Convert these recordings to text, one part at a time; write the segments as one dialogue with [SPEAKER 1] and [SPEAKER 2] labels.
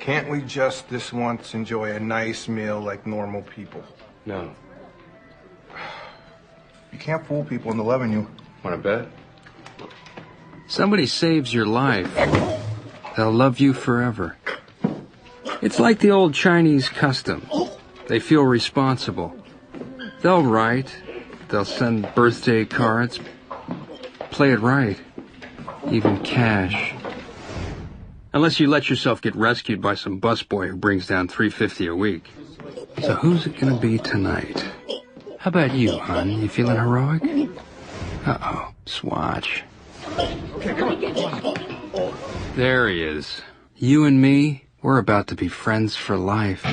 [SPEAKER 1] Can't we just this once enjoy a nice meal like normal people?
[SPEAKER 2] No.
[SPEAKER 1] You can't fool people into loving you.
[SPEAKER 2] Want to bet?
[SPEAKER 3] Somebody saves your life, they'll love you forever. It's like the old Chinese custom. They feel responsible. They'll write, they'll send birthday cards, play it right, even cash. Unless you let yourself get rescued by some busboy who brings down $3.50 a week. So who's it gonna be tonight? How about you, hon? You feeling heroic? Uh-oh, Swatch. There he is. You and me, we're about to be friends for life.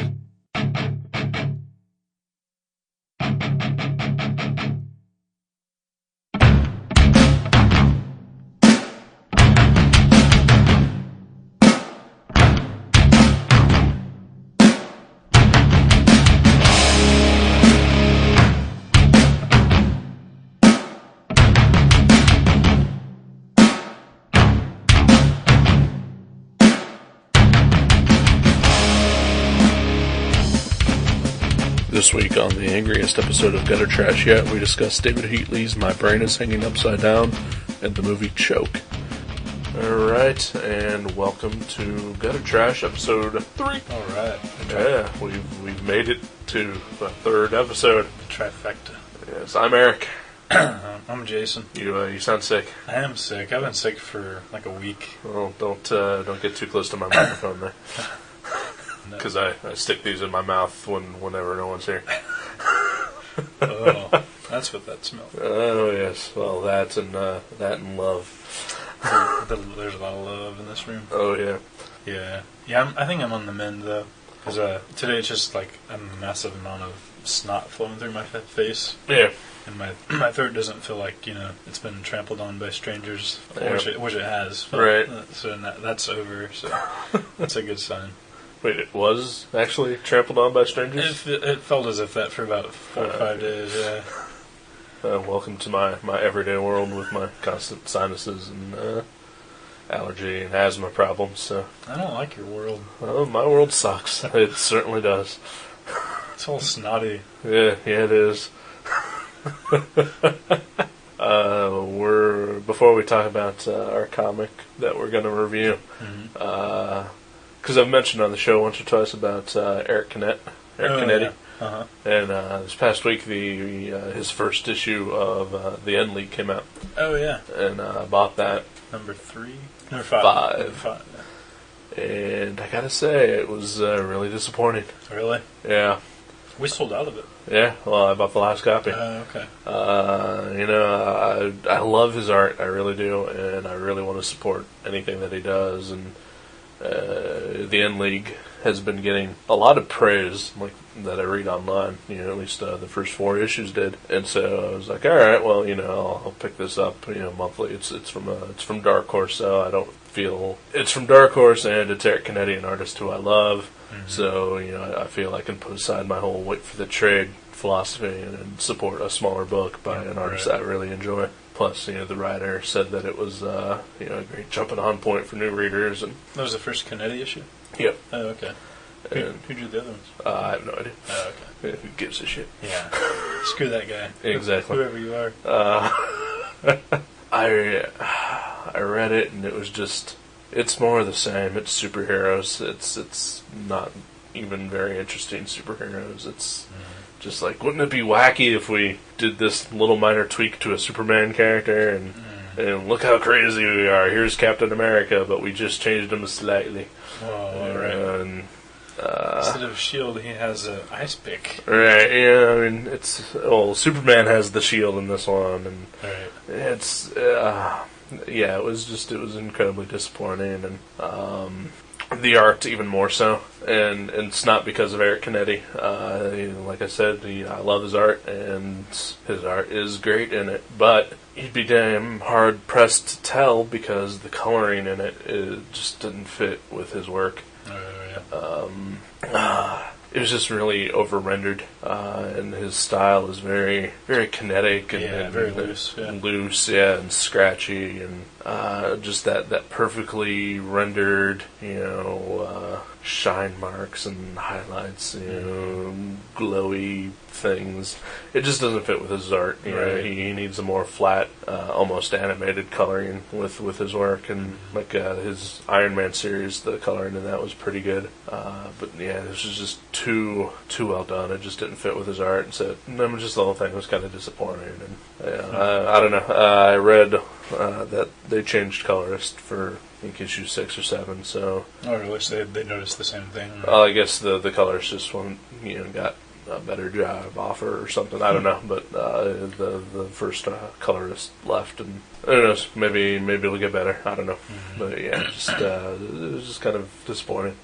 [SPEAKER 4] This week on the angriest episode of Gutter Trash Yet, we discuss David Heatley's My Brain is Hanging Upside Down and the movie Choke. Alright, and welcome to Gutter Trash episode 3.
[SPEAKER 5] Alright.
[SPEAKER 4] Yeah, we've made it to the third episode.
[SPEAKER 5] Trifecta.
[SPEAKER 4] Yes, I'm Eric.
[SPEAKER 5] I'm Jason.
[SPEAKER 4] You sound sick.
[SPEAKER 5] I am sick. I've been sick for like a week.
[SPEAKER 4] Well, don't get too close to my microphone there. Because I stick these in my mouth whenever no one's here.
[SPEAKER 5] Oh, that's what that smells like.
[SPEAKER 4] Oh, yes. Well, that and love.
[SPEAKER 5] There's a lot of love in this room.
[SPEAKER 4] Oh, yeah.
[SPEAKER 5] Yeah, I think I'm on the mend, though. Because today it's just like a massive amount of snot flowing through my face.
[SPEAKER 4] Yeah.
[SPEAKER 5] And my throat doesn't feel like, it's been trampled on by strangers, which it has. But,
[SPEAKER 4] right.
[SPEAKER 5] So that's over, so that's a good sign.
[SPEAKER 4] Wait, it was actually trampled on by strangers?
[SPEAKER 5] It felt as if that for about 4 or 5 days, yeah.
[SPEAKER 4] Welcome to my everyday world with my constant sinuses and allergy and asthma problems. So
[SPEAKER 5] I don't like your world.
[SPEAKER 4] Well, my world sucks. It certainly does.
[SPEAKER 5] It's all snotty.
[SPEAKER 4] Yeah, it is. Before we talk about our comic that we're going to review, because I've mentioned on the show once or twice about Eric Knetti.
[SPEAKER 5] Yeah. Uh-huh.
[SPEAKER 4] And this past week, his first issue of the End League came out.
[SPEAKER 5] Oh, yeah.
[SPEAKER 4] And I bought that.
[SPEAKER 5] Number 3? Number 5.
[SPEAKER 4] 5. And I gotta say, it was really disappointing.
[SPEAKER 5] Really?
[SPEAKER 4] Yeah.
[SPEAKER 5] We sold out of it.
[SPEAKER 4] Yeah, well, I bought the last copy.
[SPEAKER 5] Okay.
[SPEAKER 4] I love his art, I really do, and I really want to support anything that he does, and the End League has been getting a lot of praise, like that I read online. At least the first 4 issues did, and so I was like, all right, well, I'll pick this up, monthly. It's from Dark Horse, so I don't feel it's from Dark Horse, and it's Eric Knetti, an artist who I love. Mm-hmm. So I feel I can put aside my whole wait for the trade philosophy and support a smaller book by an artist I really enjoy. Plus, the writer said that it was, a great jumping-on point for new readers. And
[SPEAKER 5] that was the first Knetti issue?
[SPEAKER 4] Yep.
[SPEAKER 5] Oh, okay. Who drew the other ones?
[SPEAKER 4] I have no idea.
[SPEAKER 5] Oh, okay.
[SPEAKER 4] Who gives a shit?
[SPEAKER 5] Yeah. Screw that guy.
[SPEAKER 4] Exactly.
[SPEAKER 5] Whoever you are.
[SPEAKER 4] I read it, and it was just, it's more of the same. It's superheroes. It's not even very interesting superheroes. It's just like, wouldn't it be wacky if we did this little minor tweak to a Superman character, and look how crazy we are. Here's Captain America, but we just changed him slightly.
[SPEAKER 5] Oh, right.
[SPEAKER 4] And,
[SPEAKER 5] instead of shield, he has an ice pick.
[SPEAKER 4] Right, yeah, I mean, Superman has the shield in this one, and
[SPEAKER 5] right.
[SPEAKER 4] It's, it was incredibly disappointing, and, the art even more so, and it's not because of Eric Knetti. Like I said, I love his art, and his art is great in it, but you'd be damn hard pressed to tell because the coloring in it just didn't fit with his work. It was just really over-rendered, and his style is very, very kinetic and
[SPEAKER 5] very loose,
[SPEAKER 4] and scratchy, and just that perfectly rendered, shine marks and highlights, glowy things. It just doesn't fit with his art. You know, he needs a more flat, almost animated coloring with his work. And like his Iron Man series, the coloring in that was pretty good. But yeah, this was just too well done. It just didn't fit with his art, and so just the whole thing was kind of disappointing. And I don't know. I read that they changed colorist for, I think, issue 6 or 7. So.
[SPEAKER 5] Oh, really? So they noticed the same thing?
[SPEAKER 4] Well, I guess the colorist just got a better job offer or something. I don't know, but the first colorist left, and who knows? Maybe it'll get better. I don't know, but yeah, it was just kind of disappointing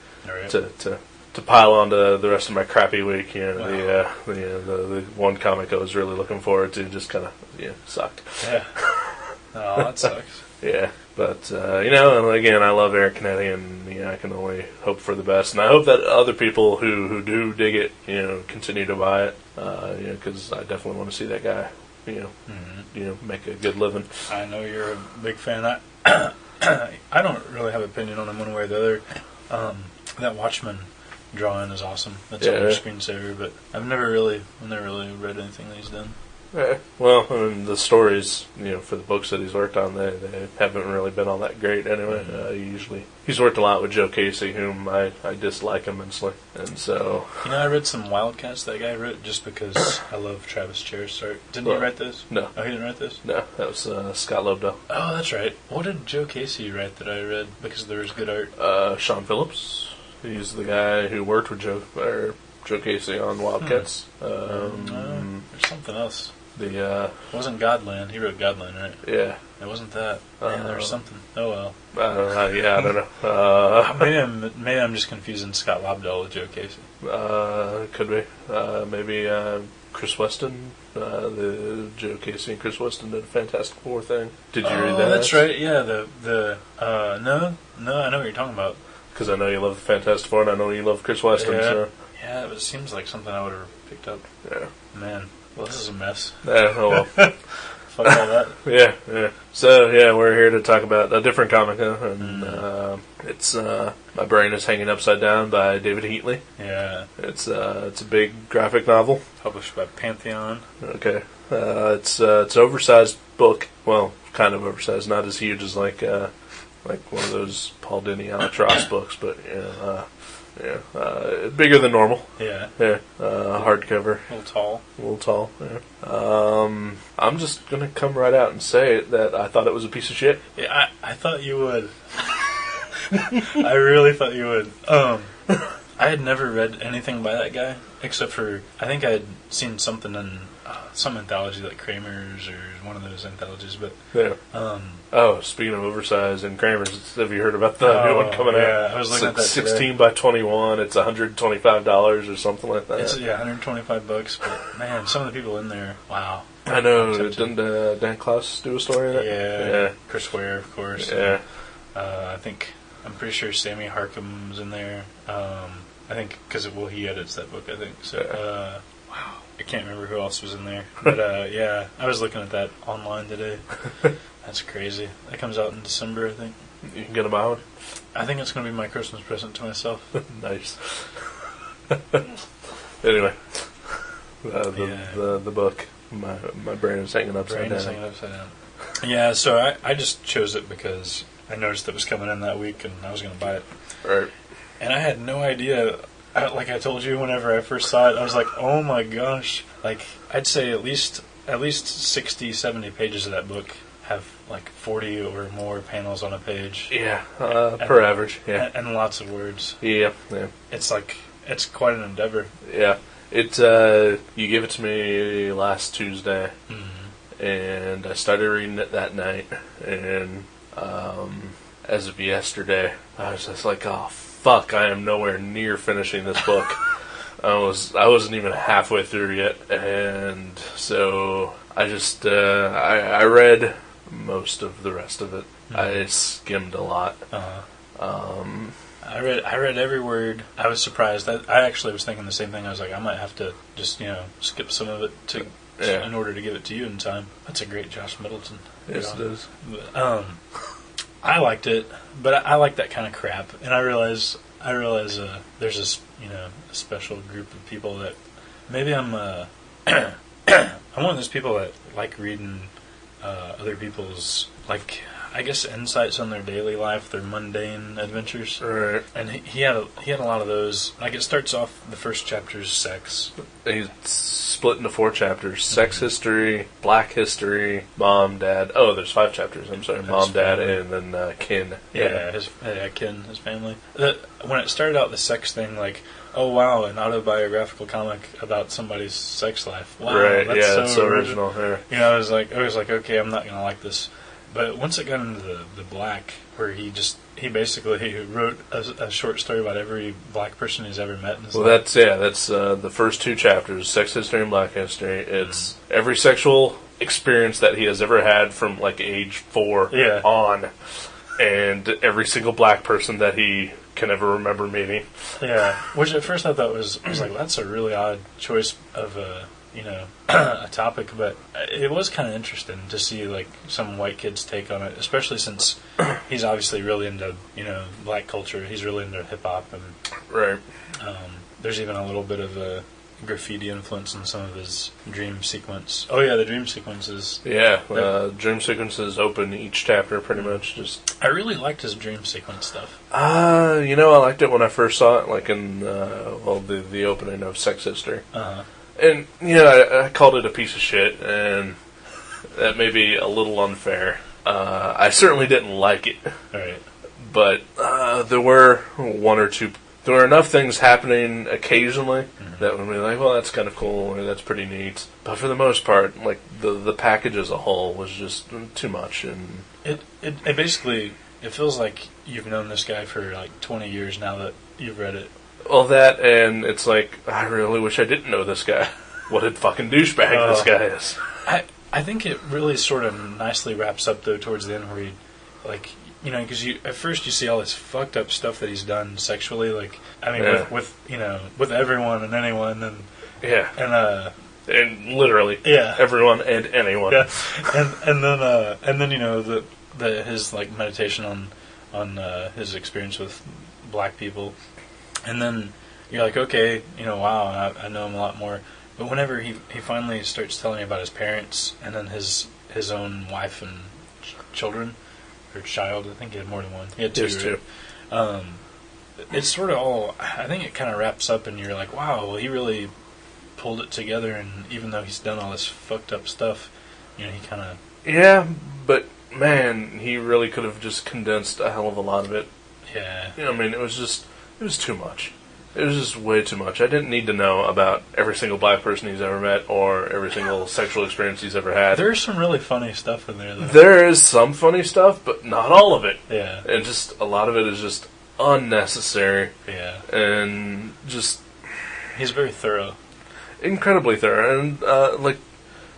[SPEAKER 4] to pile onto the rest of my crappy week. The one comic I was really looking forward to just kind of sucked.
[SPEAKER 5] Yeah. Oh, that sucks.
[SPEAKER 4] Yeah. But, and again, I love Eric Canetti, and I can only hope for the best. And I hope that other people who do dig it, continue to buy it, because I definitely want to see that guy, make a good living.
[SPEAKER 5] I know you're a big fan. I don't really have an opinion on him one way or the other. That Watchmen drawing is awesome. That's on your screensaver, but I've never really read anything that he's done.
[SPEAKER 4] Yeah. Well, I mean, the stories, for the books that he's worked on, they haven't really been all that great anyway. He's worked a lot with Joe Casey, whom I dislike immensely, and so.
[SPEAKER 5] I read some Wildcats that guy wrote just because I love Travis Chair's art. Didn't he write this?
[SPEAKER 4] No.
[SPEAKER 5] Oh, he didn't write this?
[SPEAKER 4] No, that was Scott Lobdell.
[SPEAKER 5] Oh, that's right. What did Joe Casey write that I read because there was good art?
[SPEAKER 4] Sean Phillips. He's the guy who worked with Joe Casey on Wildcats.
[SPEAKER 5] There's something else.
[SPEAKER 4] It
[SPEAKER 5] wasn't Godland. He wrote Godland, right?
[SPEAKER 4] Yeah.
[SPEAKER 5] It wasn't that. Man, there was something. Oh well.
[SPEAKER 4] I don't know.
[SPEAKER 5] Maybe I'm just confusing Scott Lobdell with Joe Casey.
[SPEAKER 4] Could be. Maybe Chris Weston. The Joe Casey and Chris Weston did a Fantastic Four thing. Did you read that?
[SPEAKER 5] That's right. Yeah. No, I know what you're talking about.
[SPEAKER 4] Because I know you love the Fantastic Four, and I know you love Chris Weston.
[SPEAKER 5] Yeah.
[SPEAKER 4] So.
[SPEAKER 5] Yeah, it seems like something I would have picked up.
[SPEAKER 4] Yeah.
[SPEAKER 5] Man. Well, this is a mess.
[SPEAKER 4] Yeah, oh well.
[SPEAKER 5] Fuck all that.
[SPEAKER 4] Yeah. So, we're here to talk about a different comic, and it's My Brain is Hanging Upside Down by David Heatley.
[SPEAKER 5] Yeah.
[SPEAKER 4] It's a big graphic novel.
[SPEAKER 5] Published by Pantheon.
[SPEAKER 4] Okay. It's an oversized book. Well, kind of oversized, not as huge as like one of those Paul Dini Alex Ross books, but bigger than normal.
[SPEAKER 5] Yeah.
[SPEAKER 4] Yeah. Hardcover.
[SPEAKER 5] A little tall.
[SPEAKER 4] Yeah. I'm just gonna come right out and say that I thought it was a piece of shit.
[SPEAKER 5] Yeah, I thought you would. I really thought you would. I had never read anything by that guy except for I think I had seen something in some anthology like Kramer's or one of those anthologies, but
[SPEAKER 4] speaking of oversized and Kramer's, have you heard about the new one coming out?
[SPEAKER 5] Yeah, I was looking at that
[SPEAKER 4] 16
[SPEAKER 5] today.
[SPEAKER 4] by 21. It's $125 or something like that.
[SPEAKER 5] It's $125, but man, some of the people in there, wow.
[SPEAKER 4] I know. Didn't Dan Klaus do a story in it?
[SPEAKER 5] Yeah. Chris Ware, of course.
[SPEAKER 4] Yeah.
[SPEAKER 5] And, I'm pretty sure Sammy Harkham's in there. I think because he edits that book. I think so. Wow. I can't remember who else was in there, but I was looking at that online today. That's crazy. That comes out in December, I think.
[SPEAKER 4] You can get a buy one?
[SPEAKER 5] I think it's going to be my Christmas present to myself.
[SPEAKER 4] Nice. Anyway, the book. My brain is hanging upside down.
[SPEAKER 5] Yeah, so I just chose it because I noticed it was coming in that week, and I was going to buy it.
[SPEAKER 4] Right.
[SPEAKER 5] And I had no idea. Like I told you, whenever I first saw it, I was like, "Oh my gosh!" Like I'd say at least 60, 70 pages of that book have like 40 or more panels on a page.
[SPEAKER 4] Yeah, per average. Yeah,
[SPEAKER 5] and lots of words.
[SPEAKER 4] Yeah.
[SPEAKER 5] It's quite an endeavor.
[SPEAKER 4] Yeah, you gave it to me last Tuesday, and I started reading it that night, and as of yesterday, I was just like, oh fuck, I am nowhere near finishing this book. I wasn't even halfway through yet, and so I just I read most of the rest of it. I skimmed a lot. I read every word. I was surprised. I actually was thinking the same thing. I was like, I might have to just skip some of it in order to give it to you in time. That's a great Josh Middleton. Yes, it is.
[SPEAKER 5] But, I liked it, but I like that kind of crap, and I realize there's this a special group of people that maybe I'm I'm one of those people that like reading other people's, like, I guess, insights on their daily life, their mundane adventures.
[SPEAKER 4] Right.
[SPEAKER 5] And he had a lot of those. Like, it starts off, the first chapter is sex.
[SPEAKER 4] He's split into 4 chapters: sex history, black history, mom, dad. Oh, there's 5 chapters. I'm sorry, mom, dad, and then kin.
[SPEAKER 5] Yeah, kin, his family. When it started out, the sex thing, like, oh wow, an autobiographical comic about somebody's sex life. Wow,
[SPEAKER 4] right?
[SPEAKER 5] That's
[SPEAKER 4] That's so original. Yeah.
[SPEAKER 5] I was like, okay, I'm not gonna like this. But once it got into the black, where he basically wrote a short story about every black person he's ever met in his life.
[SPEAKER 4] That's the first 2 chapters: sex history and black history. It's every sexual experience that he has ever had from like age 4 on, and every single black person that he can ever remember meeting.
[SPEAKER 5] Yeah, which at first I thought was like, that's a really odd choice of a topic, but it was kind of interesting to see like some white kids' take on it, especially since he's obviously really into black culture. He's really into hip hop, and
[SPEAKER 4] right.
[SPEAKER 5] There's even a little bit of a graffiti influence in some of his dream sequence. Oh yeah, the dream sequences.
[SPEAKER 4] Yeah, dream sequences open each chapter pretty much. Just
[SPEAKER 5] I really liked his dream sequence stuff.
[SPEAKER 4] I liked it when I first saw it, like in the opening of Sex History. And I called it a piece of shit, and that may be a little unfair. I certainly didn't like it.
[SPEAKER 5] Right.
[SPEAKER 4] But there were one or two. There were enough things happening occasionally that would be like, well, that's kind of cool, or that's pretty neat. But for the most part, like the package as a whole was just too much. And
[SPEAKER 5] it basically, it feels like you've known this guy for like 20 years now that you've read it.
[SPEAKER 4] Well, that, and it's like, I really wish I didn't know this guy. What a fucking douchebag this guy is.
[SPEAKER 5] I think it really sort of nicely wraps up, though, towards the end where he, like, because at first you see all this fucked up stuff that he's done sexually, like, I mean, with everyone and anyone, and
[SPEAKER 4] and literally everyone and anyone.
[SPEAKER 5] Yeah, and then his like meditation on his experience with black people. And then you're like, okay, wow, I know him a lot more. But whenever he finally starts telling me about his parents and then his own wife and children, or child, I think he had more than one. He had 2. Right? It's sort of all, I think it kind of wraps up and you're like, wow, well, he really pulled it together, and even though he's done all this fucked up stuff, he kind of...
[SPEAKER 4] Yeah, but, man, he really could have just condensed a hell of a lot of it.
[SPEAKER 5] Yeah.
[SPEAKER 4] It was too much. It was just way too much. I didn't need to know about every single black person he's ever met or every single sexual experience he's ever had.
[SPEAKER 5] There's some really funny stuff in there, though.
[SPEAKER 4] There is some funny stuff, but not all of it.
[SPEAKER 5] Yeah.
[SPEAKER 4] And just a lot of it is just unnecessary.
[SPEAKER 5] Yeah.
[SPEAKER 4] And just...
[SPEAKER 5] He's very thorough.
[SPEAKER 4] Incredibly thorough. And,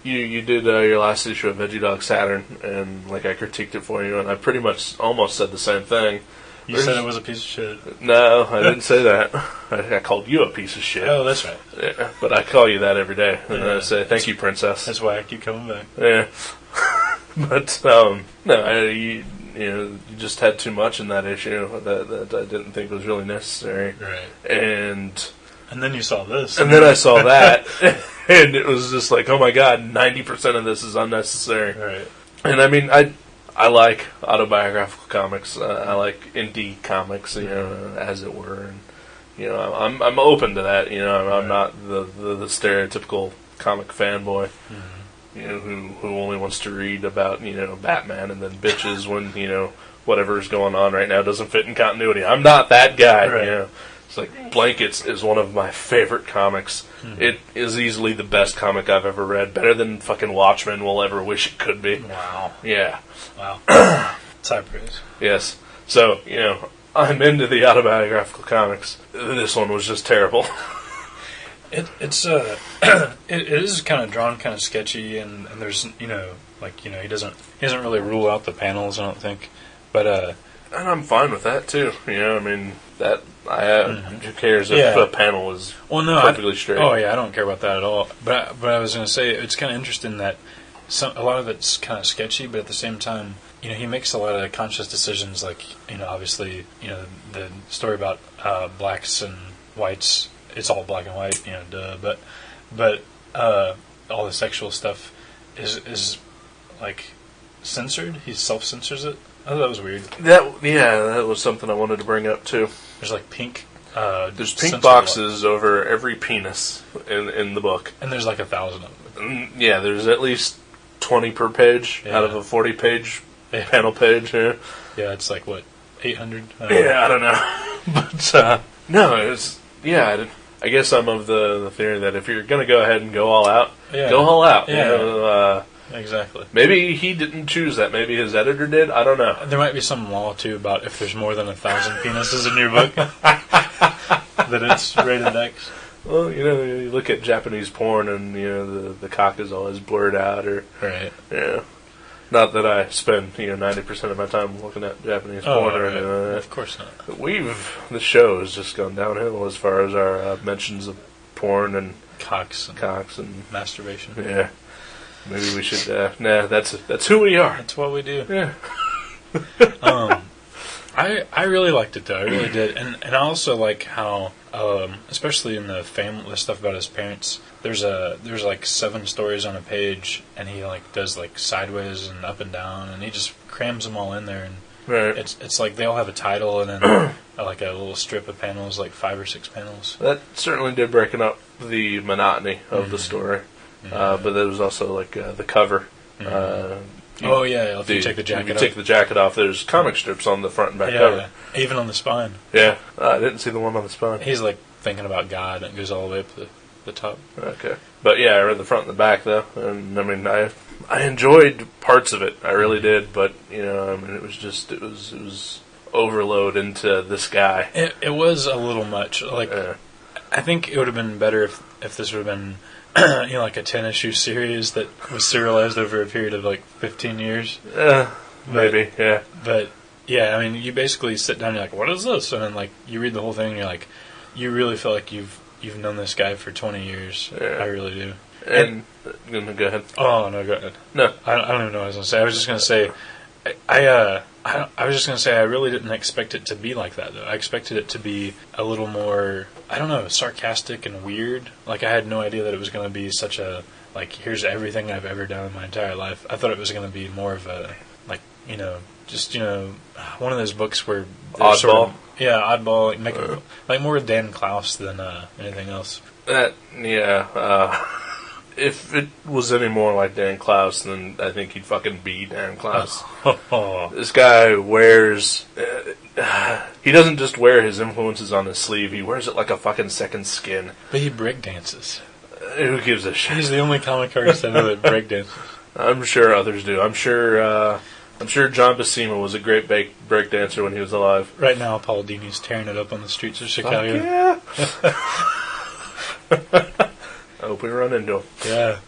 [SPEAKER 4] you did your last issue of Veggie Dog Saturn, and, I critiqued it for you, and I pretty much almost said the same thing.
[SPEAKER 5] You said it was a piece of shit.
[SPEAKER 4] No, I didn't say that. I called you a piece of shit.
[SPEAKER 5] Oh, that's right.
[SPEAKER 4] Yeah, but I call you that every day. And I say, thank you, princess.
[SPEAKER 5] That's why I keep coming back.
[SPEAKER 4] Yeah. But, you just had too much in that issue that I didn't think was really necessary.
[SPEAKER 5] Right.
[SPEAKER 4] And
[SPEAKER 5] then you saw this.
[SPEAKER 4] And then I saw that. And it was just like, oh my god, 90% of this is unnecessary.
[SPEAKER 5] Right.
[SPEAKER 4] And I like autobiographical comics. I like indie comics, as it were. And I'm open to that. I'm not the stereotypical comic fanboy, who only wants to read about Batman and then bitches when whatever's going on right now doesn't fit in continuity. I'm not that guy.
[SPEAKER 5] Right.
[SPEAKER 4] It's like Blankets is one of my favorite comics. It is easily the best comic I've ever read. Better than fucking Watchmen will ever wish it could be.
[SPEAKER 5] Wow.
[SPEAKER 4] Yeah.
[SPEAKER 5] Wow. It's high praise.
[SPEAKER 4] Yes. So, I'm into the autobiographical comics. This one was just terrible.
[SPEAKER 5] It is kind of drawn kind of sketchy, and there's he doesn't really rule out the panels, I don't think. But
[SPEAKER 4] and I'm fine with that too. Who cares if a panel is perfectly straight?
[SPEAKER 5] Oh yeah, I don't care about that at all. But I was going to say, it's kind of interesting that a lot of it's kind of sketchy, but at the same time, he makes a lot of conscious decisions. Like, obviously, the story about blacks and whites. It's all black and white, duh. But all the sexual stuff is like censored. He self-censors it. I thought that was weird.
[SPEAKER 4] That was something I wanted to bring up too.
[SPEAKER 5] There's like pink.
[SPEAKER 4] There's pink boxes over every penis in the book,
[SPEAKER 5] and there's like 1,000 of them.
[SPEAKER 4] Yeah, there's at least 20 per page out of a 40-page panel page. Yeah,
[SPEAKER 5] it's like what, 800?
[SPEAKER 4] I don't know. But no, it's I guess I'm of the theory that if you're gonna go ahead and go all out, go all out.
[SPEAKER 5] Yeah. Exactly.
[SPEAKER 4] Maybe he didn't choose that. Maybe his editor did. I don't know.
[SPEAKER 5] There might be some law too about if there's more than 1,000 penises in your book, that it's rated X.
[SPEAKER 4] Well, you look at Japanese porn, and the cock is always blurred out, or
[SPEAKER 5] right.
[SPEAKER 4] Yeah. Not that I spend 90% of my time looking at Japanese porn or anything like that.
[SPEAKER 5] Of course not.
[SPEAKER 4] The show has just gone downhill as far as our mentions of porn and
[SPEAKER 5] cocks
[SPEAKER 4] and
[SPEAKER 5] masturbation.
[SPEAKER 4] Yeah. Maybe we should. That's who we are.
[SPEAKER 5] That's what we do.
[SPEAKER 4] Yeah.
[SPEAKER 5] I really liked it though. I really did, and I also like how, especially in the stuff about his parents. There's like 7 stories on a page, and he like does like sideways and up and down, and he just crams them all in there. And
[SPEAKER 4] right.
[SPEAKER 5] It's like they all have a title, and then like a little strip of panels, like 5 or 6 panels.
[SPEAKER 4] That certainly did breaking up the monotony of the story. But there was also like the cover.
[SPEAKER 5] If you take the jacket off.
[SPEAKER 4] If you take the jacket off, there's comic strips on the front and back cover.
[SPEAKER 5] Even on the spine.
[SPEAKER 4] Yeah, I didn't see the one on the spine.
[SPEAKER 5] He's like thinking about God, and it goes all the way up to the top.
[SPEAKER 4] Okay. But yeah, I read the front and the back though, and I mean, I enjoyed parts of it. I really did, but it was overload into this guy.
[SPEAKER 5] It was a little much. Like, I think it would have been better if this would have been like a 10-issue series that was serialized over a period of like 15 years.
[SPEAKER 4] Maybe, yeah.
[SPEAKER 5] But yeah, I mean, you basically sit down and you're like, what is this? And then like you read the whole thing and you're like, you really feel like you've known this guy for 20 years. Yeah. I really do.
[SPEAKER 4] And go ahead.
[SPEAKER 5] Oh no, go ahead.
[SPEAKER 4] No,
[SPEAKER 5] I don't even know what I was going to say. I was just going to say, I was just going to say I really didn't expect it to be like that, though. I expected it to be a little more, I don't know, sarcastic and weird. Like, I had no idea that it was going to be such a, like, here's everything I've ever done in my entire life. I thought it was going to be more of a, like, just, one of those books where...
[SPEAKER 4] Oddball?
[SPEAKER 5] Sort of, yeah, oddball. Like more Dan Klaus than anything else.
[SPEAKER 4] If it was any more like Dan Klaus, then I think he'd fucking be Dan Klaus. This guy wears... he doesn't just wear his influences on his sleeve, he wears it like a fucking second skin.
[SPEAKER 5] But he breakdances.
[SPEAKER 4] Who gives a shit?
[SPEAKER 5] He's the only comic artist I know that breakdances.
[SPEAKER 4] I'm sure others do. I'm sure John Buscema was a great breakdancer when he was alive.
[SPEAKER 5] Right now, Paul Dini's tearing it up on the streets of Chicago.
[SPEAKER 4] Fuck yeah! I hope we run into him.
[SPEAKER 5] Yeah.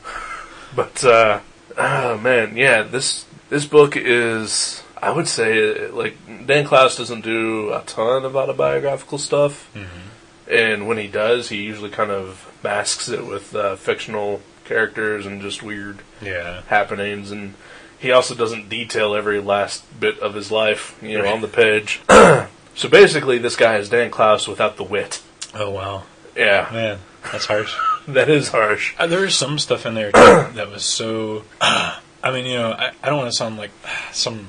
[SPEAKER 4] But, oh man, yeah, this book is, I would say, like, Dan Klaus doesn't do a ton of autobiographical stuff. Mm-hmm. And when he does, he usually kind of masks it with fictional characters and just weird happenings. And he also doesn't detail every last bit of his life, on the page. So basically, this guy is Dan Klaus without the wit.
[SPEAKER 5] Oh, wow.
[SPEAKER 4] Yeah.
[SPEAKER 5] Man, that's harsh.
[SPEAKER 4] That is harsh.
[SPEAKER 5] There was some stuff in there too that was so... I mean, I don't want to sound like some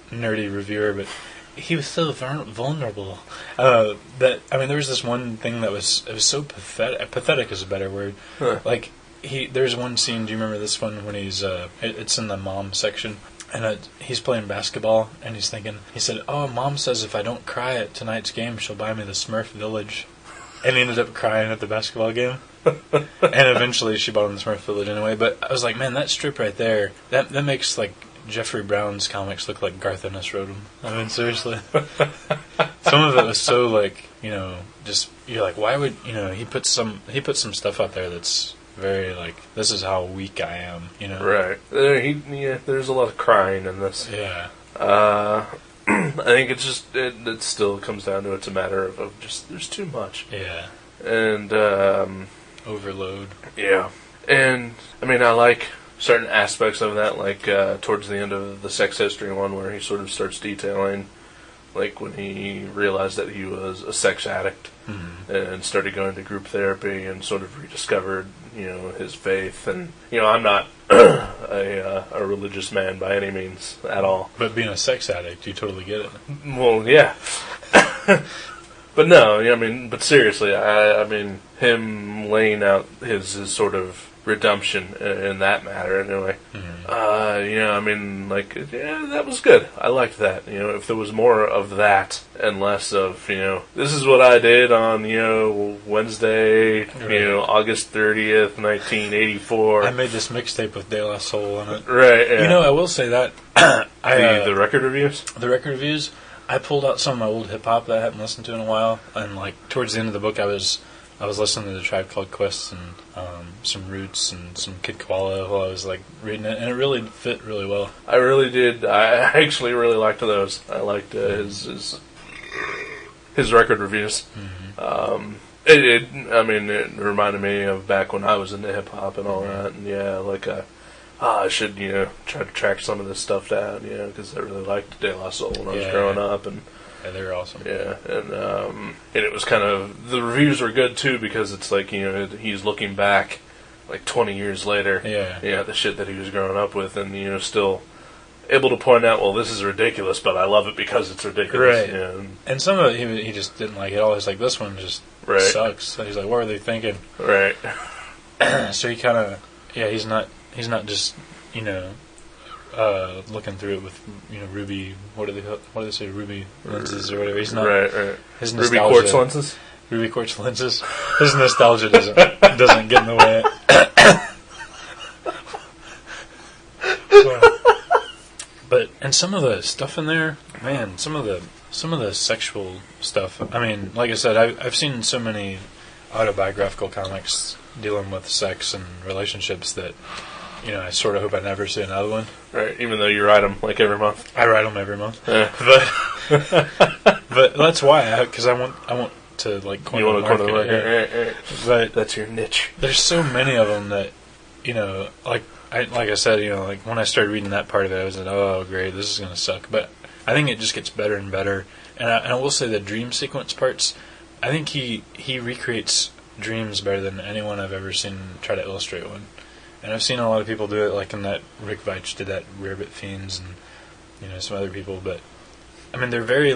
[SPEAKER 5] nerdy reviewer, but he was so vulnerable. There was this one thing that was so pathetic. Pathetic is a better word. Huh. Like, there's one scene, do you remember this one, when he's... it's in the mom section, and he's playing basketball, and he said, oh, Mom says if I don't cry at tonight's game, she'll buy me the Smurf Village. And he ended up crying at the basketball game. And eventually she bought him the Smurf Village anyway. But I was like, man, that strip right there, that makes, like, Jeffrey Brown's comics look like Garth Ennis wrote them. I mean, seriously. Some of it was so, like, just, you're like, why would, he put some stuff out there that's very, like, this is how weak I am,
[SPEAKER 4] Right. There's a lot of crying in this.
[SPEAKER 5] Yeah.
[SPEAKER 4] I think it's just, it still comes down to it's a matter of just, there's too much.
[SPEAKER 5] Yeah.
[SPEAKER 4] And,
[SPEAKER 5] overload.
[SPEAKER 4] Yeah. And, I mean, I like certain aspects of that, like towards the end of the sex history one, where he sort of starts detailing, like when he realized that he was a sex addict and started going to group therapy and sort of rediscovered, his faith. And I'm not a religious man by any means at all.
[SPEAKER 5] But being a sex addict, you totally get it.
[SPEAKER 4] Well, yeah. But no, but seriously, I mean, him laying out his sort of redemption in that matter, anyway. That was good. I liked that. If there was more of that and less of, this is what I did on, Wednesday, August 30th, 1984.
[SPEAKER 5] I made this mixtape with De La Soul on it.
[SPEAKER 4] Right, yeah.
[SPEAKER 5] I will say that.
[SPEAKER 4] The record reviews?
[SPEAKER 5] The record reviews, I pulled out some of my old hip-hop that I hadn't listened to in a while, and, towards the end of the book, I was listening to the Tribe Called Quest and some Roots and some Kid Koala while I was reading it, and it really fit really well.
[SPEAKER 4] I really did. I actually really liked those. I liked his record reviews.
[SPEAKER 5] Mm-hmm.
[SPEAKER 4] It reminded me of back when I was into hip hop and all that. And I should try to track some of this stuff down. Because I really liked De La Soul when I was growing up and.
[SPEAKER 5] Yeah, they were awesome.
[SPEAKER 4] Yeah, and it was kind of, the reviews were good too, because it's he's looking back 20 years later, the shit that he was growing up with, and still able to point out, well, this is ridiculous, but I love it because it's ridiculous.
[SPEAKER 5] Right. And some of it he just didn't like it all. He's like, this one just sucks. So he's like, what were they thinking?
[SPEAKER 4] Right.
[SPEAKER 5] So he kind of, he's not just looking through it with ruby. What do they say? Ruby lenses or whatever. He's not.
[SPEAKER 4] Right.
[SPEAKER 5] His
[SPEAKER 4] Ruby quartz lenses.
[SPEAKER 5] Ruby quartz lenses. His nostalgia doesn't get in the way. And some of the stuff in there, man. Some of the sexual stuff. I mean, like I said, I've seen so many autobiographical comics dealing with sex and relationships that. I sort of hope I never see another one.
[SPEAKER 4] Right, even though you write them every month.
[SPEAKER 5] I write them every month.
[SPEAKER 4] Yeah.
[SPEAKER 5] But that's why, because I want to corner
[SPEAKER 4] you want to corner the
[SPEAKER 5] market.
[SPEAKER 4] Right.
[SPEAKER 5] But
[SPEAKER 4] that's your niche.
[SPEAKER 5] There's so many of them that like I said, when I started reading that part of it, I was like, oh great, this is gonna suck. But I think it just gets better and better. And I will say the dream sequence parts, I think he recreates dreams better than anyone I've ever seen try to illustrate one. And I've seen a lot of people do it, in that Rick Veitch did that Rarebit Fiends and some other people. But I mean, they're very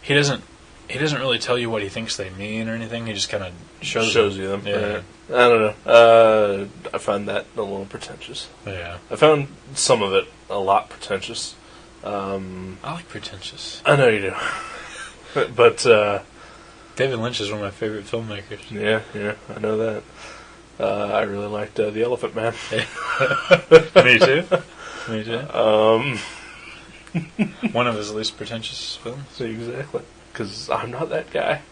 [SPEAKER 5] he doesn't really tell you what he thinks they mean or anything. He just kind of shows
[SPEAKER 4] you them.
[SPEAKER 5] Yeah.
[SPEAKER 4] Right. I don't know. I find that a little pretentious.
[SPEAKER 5] Yeah.
[SPEAKER 4] I found some of it a lot pretentious.
[SPEAKER 5] I like pretentious.
[SPEAKER 4] I know you do. But
[SPEAKER 5] David Lynch is one of my favorite filmmakers.
[SPEAKER 4] Yeah, I know that. I really liked The Elephant Man.
[SPEAKER 5] Me too. One of his least pretentious films.
[SPEAKER 4] Exactly. Because I'm not that guy.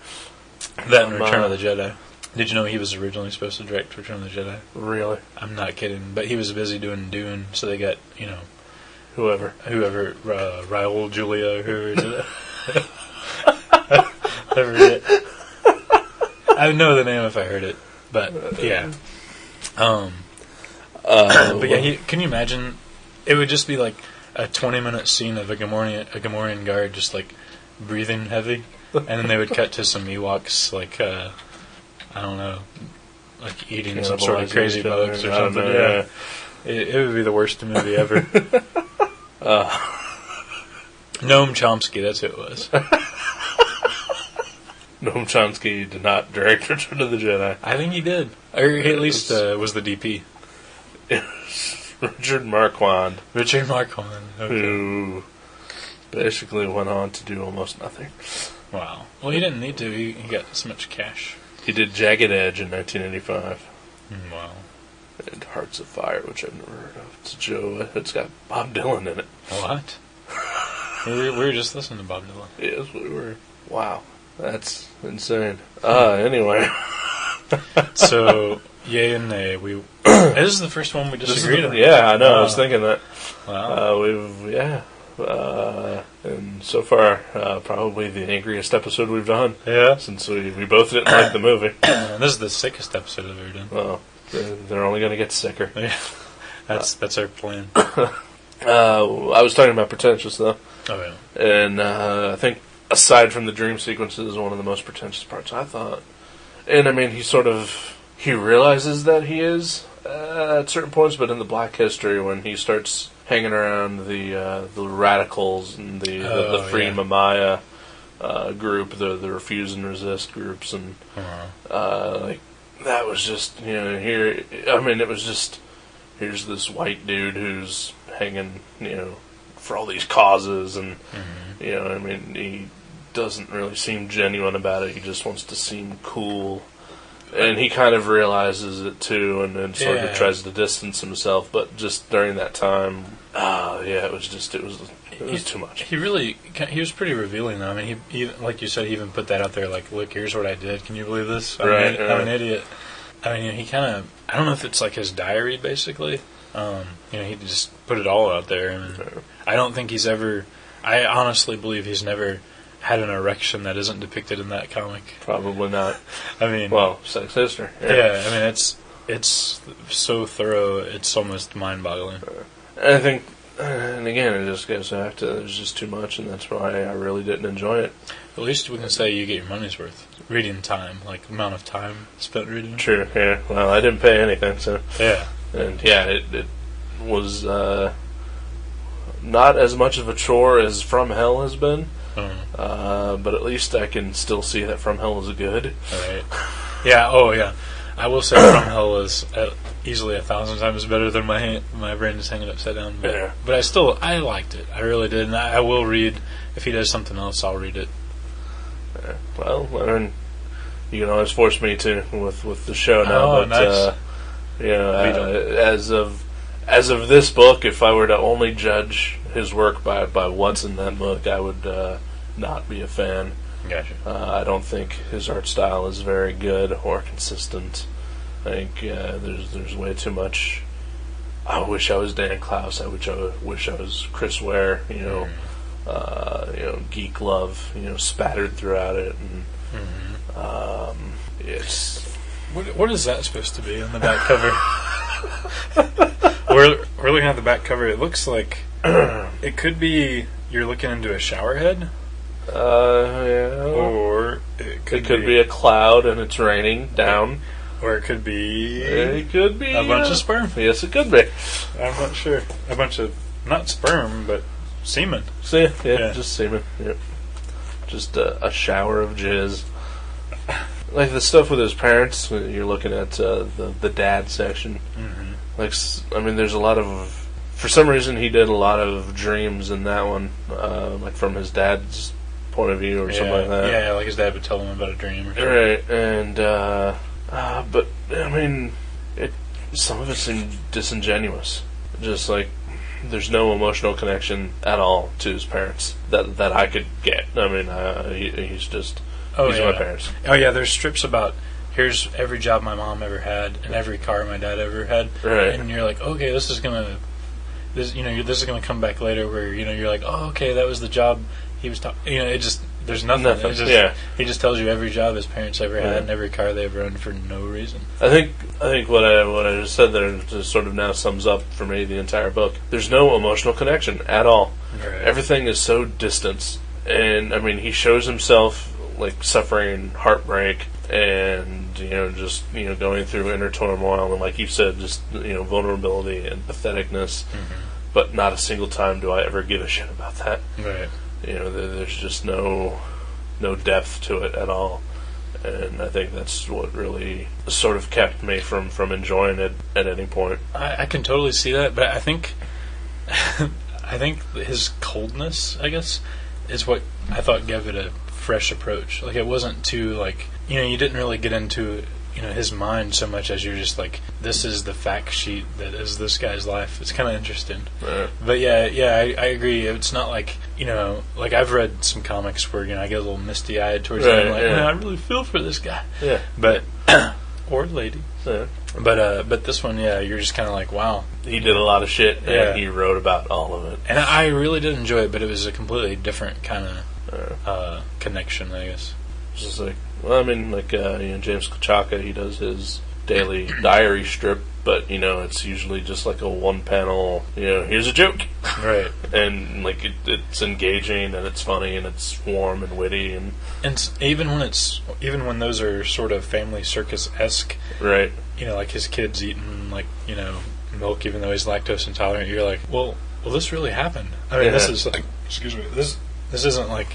[SPEAKER 5] That and Return of the Jedi. Did you know he was originally supposed to direct Return of the Jedi?
[SPEAKER 4] Really?
[SPEAKER 5] I'm not kidding. But he was busy doing Dune, so they got,
[SPEAKER 4] whoever,
[SPEAKER 5] Raul Julia, whoever did it. Never heard it. I would know the name if I heard it. But yeah, but yeah, can you imagine? It would just be a 20-minute scene of a Gamorrean guard just breathing heavy, and then they would cut to some Ewoks I don't know, eating some sort of crazy bugs or something. Yeah, it would be the worst movie ever. Noam Chomsky, that's who it was.
[SPEAKER 4] Noam Chomsky did not direct Return of the Jedi.
[SPEAKER 5] I think he did. Or he at least was the DP.
[SPEAKER 4] Richard Marquand.
[SPEAKER 5] Okay.
[SPEAKER 4] Who basically went on to do almost nothing.
[SPEAKER 5] Wow. Well, he didn't need to. He got so much cash.
[SPEAKER 4] He did Jagged Edge in 1985.
[SPEAKER 5] Wow.
[SPEAKER 4] And Hearts of Fire, which I've never heard of. It's got Bob Dylan in it.
[SPEAKER 5] What? we were just listening to Bob Dylan.
[SPEAKER 4] Yes, we were. Wow. That's insane. Anyway.
[SPEAKER 5] So, yay and nay. This is the first one we disagreed on.
[SPEAKER 4] Yeah, I know. I was thinking that.
[SPEAKER 5] Wow.
[SPEAKER 4] And so far, probably the angriest episode we've done.
[SPEAKER 5] Yeah.
[SPEAKER 4] Since we both didn't like the movie.
[SPEAKER 5] This is the sickest episode I've ever done.
[SPEAKER 4] Well, they're only going to get sicker.
[SPEAKER 5] Yeah. That's our plan.
[SPEAKER 4] I was talking about pretentious, though.
[SPEAKER 5] Oh, yeah.
[SPEAKER 4] And I think, aside from the dream sequences, one of the most pretentious parts, I thought. And, I mean, he realizes that he is at certain points, but in the Black History, when he starts hanging around the radicals and the Free Mamaya group, the Refuse and Resist groups, and like, that was just, here, I mean, it was just, here's this white dude who's hanging, for all these causes, and, I mean, he doesn't really seem genuine about it. He just wants to seem cool. And he kind of realizes it, too, and then sort of tries to distance himself. But just during that time, it was too much.
[SPEAKER 5] He was pretty revealing, though. I mean, he like you said, he even put that out there, like, look, here's what I did. Can you believe this? I'm an idiot. I mean, he kind of, I don't know if it's like his diary, basically. He just put it all out there. And I don't think I honestly believe he's never had an erection that isn't depicted in that comic.
[SPEAKER 4] Probably not.
[SPEAKER 5] I mean,
[SPEAKER 4] well, sex history.
[SPEAKER 5] Yeah, I mean, it's so thorough, it's almost mind-boggling.
[SPEAKER 4] I think, and again, it just goes back to there's just too much, and that's why I really didn't enjoy it.
[SPEAKER 5] At least we can say you get your money's worth. Reading time, like amount of time spent reading.
[SPEAKER 4] True. Yeah. Well, I didn't pay anything, so
[SPEAKER 5] yeah.
[SPEAKER 4] And it was not as much of a chore as From Hell has been. But at least I can still see that From Hell is good.
[SPEAKER 5] Right. Yeah. Oh, yeah. I will say From Hell is easily 1,000 times better than my brain is hanging upside down. But I liked it. I really did, and I will read. If he does something else, I'll read it.
[SPEAKER 4] Well, I mean, you can always force me to with the show now.
[SPEAKER 5] Oh,
[SPEAKER 4] but
[SPEAKER 5] nice.
[SPEAKER 4] As of this book, if I were to only judge his work by what's in that book, I would not be a fan.
[SPEAKER 5] Gotcha.
[SPEAKER 4] I don't think his art style is very good or consistent. I think there's way too much. I wish I was Dan Klaus. I wish I was Chris Ware. Geek love. Spattered throughout it, and it's.
[SPEAKER 5] What is that supposed to be on the back cover? We're looking at the back cover. It looks like it could be you're looking into a shower head.
[SPEAKER 4] Yeah.
[SPEAKER 5] Or it could
[SPEAKER 4] be a cloud and it's raining down.
[SPEAKER 5] Or it could be.
[SPEAKER 4] It could be
[SPEAKER 5] a bunch of sperm.
[SPEAKER 4] Yes, it could be.
[SPEAKER 5] I'm not sure. A bunch of not sperm, but semen.
[SPEAKER 4] Yeah, just semen. Yep. Just a shower of jizz. Like the stuff with his parents, you're looking at the dad section.
[SPEAKER 5] Mm-hmm.
[SPEAKER 4] Like, I mean, there's a lot of. For some reason, he did a lot of dreams in that one, like from his dad's point of view or something like that.
[SPEAKER 5] Yeah, like his dad would tell him about a dream or something.
[SPEAKER 4] Right, and but I mean, some of it seemed disingenuous. Just like there's no emotional connection at all to his parents that I could get. I mean, he's just. These are my parents.
[SPEAKER 5] Oh yeah, there's strips about here's every job my mom ever had and every car my dad ever had,
[SPEAKER 4] right?
[SPEAKER 5] And you're like, okay, this is gonna come back later where you're like, oh, okay, that was the job he was talking. It just there's nothing. It's just, he just tells you every job his parents ever had and every car they ever owned for no reason.
[SPEAKER 4] I think what I just said there just sort of now sums up for me the entire book. There's no emotional connection at all.
[SPEAKER 5] Right.
[SPEAKER 4] Everything is so distant, and I mean he shows himself like suffering heartbreak and just going through inner turmoil and like you said just vulnerability and patheticness, but not a single time do I ever give a shit about that.
[SPEAKER 5] Right.
[SPEAKER 4] There's just no depth to it at all, and I think that's what really sort of kept me from enjoying it at any point.
[SPEAKER 5] I can totally see that, but I think his coldness, I guess, is what I thought gave it a fresh approach. Like it wasn't too like you didn't really get into his mind so much as you're just like this is the fact sheet that is this guy's life. It's kind of interesting.
[SPEAKER 4] Right.
[SPEAKER 5] But I agree. It's not like like I've read some comics where I get a little misty eyed towards the end. Like I really feel for this guy.
[SPEAKER 4] Yeah.
[SPEAKER 5] But or lady.
[SPEAKER 4] Yeah.
[SPEAKER 5] But this one, you're just kind of like, wow.
[SPEAKER 4] He did a lot of shit, and he wrote about all of it.
[SPEAKER 5] And I really did enjoy it, but it was a completely different kind of connection, I guess.
[SPEAKER 4] It's just like, well, I mean, like James Kachaka, he does his daily diary strip, but it's usually just like a one panel. Here's a joke,
[SPEAKER 5] Right.
[SPEAKER 4] and like it's engaging and it's funny and it's warm and witty and
[SPEAKER 5] even when those are sort of family circus-esque,
[SPEAKER 4] right.
[SPEAKER 5] Like his kid's eating like milk even though he's lactose intolerant. You're like, well, this really happened. I mean, this is like, excuse me, this isn't like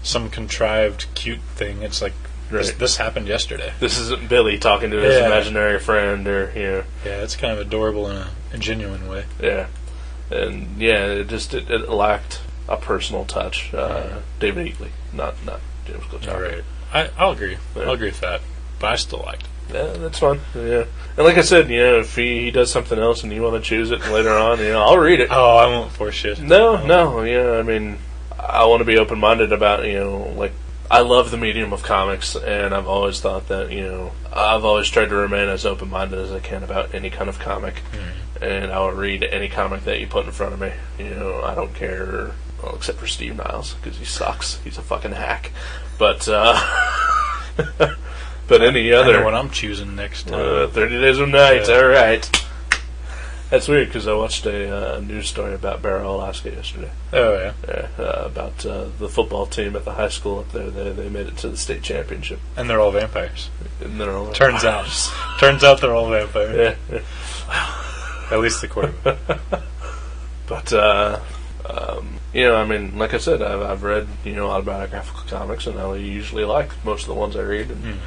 [SPEAKER 5] some contrived cute thing. It's like this happened yesterday. This
[SPEAKER 4] isn't Billy talking to his imaginary friend, or
[SPEAKER 5] Yeah, it's kind of adorable in a genuine way.
[SPEAKER 4] Yeah, and it lacked a personal touch. David Heatley, not James Coach.
[SPEAKER 5] All right, I'll agree. Yeah. I'll agree with that, but I still liked it.
[SPEAKER 4] Yeah, that's fun. Yeah, and like I said, if he does something else and you want to choose it later on, I'll read it.
[SPEAKER 5] Oh, I won't force you.
[SPEAKER 4] No. Yeah, I mean, I want to be open-minded about like I love the medium of comics, and I've always thought that I've always tried to remain as open-minded as I can about any kind of comic, and I will read any comic that you put in front of me. I don't care, well, except for Steve Niles because he sucks. He's a fucking hack, but. But any other...
[SPEAKER 5] I know what I'm choosing next time.
[SPEAKER 4] 30 Days of Night, alright. That's weird, because I watched a news story about Barrow, Alaska yesterday.
[SPEAKER 5] Oh, yeah?
[SPEAKER 4] Yeah, about the football team at the high school up there. They made it to the state championship.
[SPEAKER 5] And they're all vampires.
[SPEAKER 4] And they're all
[SPEAKER 5] Turns out they're all vampires.
[SPEAKER 4] Yeah.
[SPEAKER 5] Wow. At least the quarterback.
[SPEAKER 4] But, I mean, like I said, I've read, autobiographical comics, and I usually like most of the ones I read. And,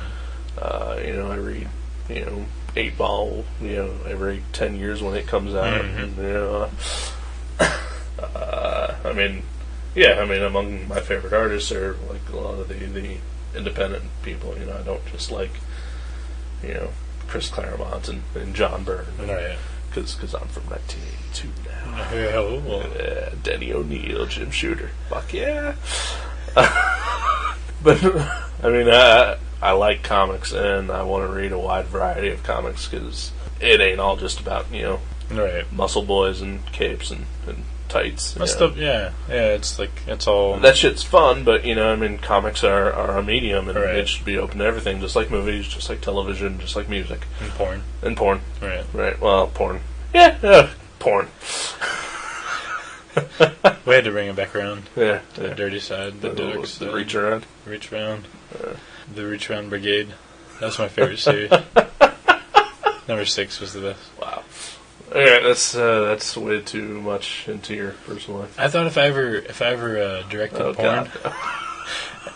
[SPEAKER 4] I read, 8 Ball, every 10 years when it comes out. And, among my favorite artists are, like, a lot of the independent people. I don't just like, Chris Claremont and John Byrne. Because I'm from 1982 now. Denny O'Neil, Jim Shooter. Fuck yeah. But, I like comics, and I want to read a wide variety of comics, because it ain't all just about, muscle boys and capes and tights.
[SPEAKER 5] It's like, it's all...
[SPEAKER 4] That shit's fun, but, comics are a medium, and it should be open to everything, just like movies, just like television, just like music.
[SPEAKER 5] And porn.
[SPEAKER 4] Right, well, porn. Yeah, porn.
[SPEAKER 5] We had to bring it back around.
[SPEAKER 4] Yeah.
[SPEAKER 5] The dirty side, the dark side.
[SPEAKER 4] The reach around.
[SPEAKER 5] The Reach Around Brigade. That's my favorite series. Number 6 was the best.
[SPEAKER 4] Wow. Okay, that's way too much into your personal life.
[SPEAKER 5] I thought if I ever directed porn,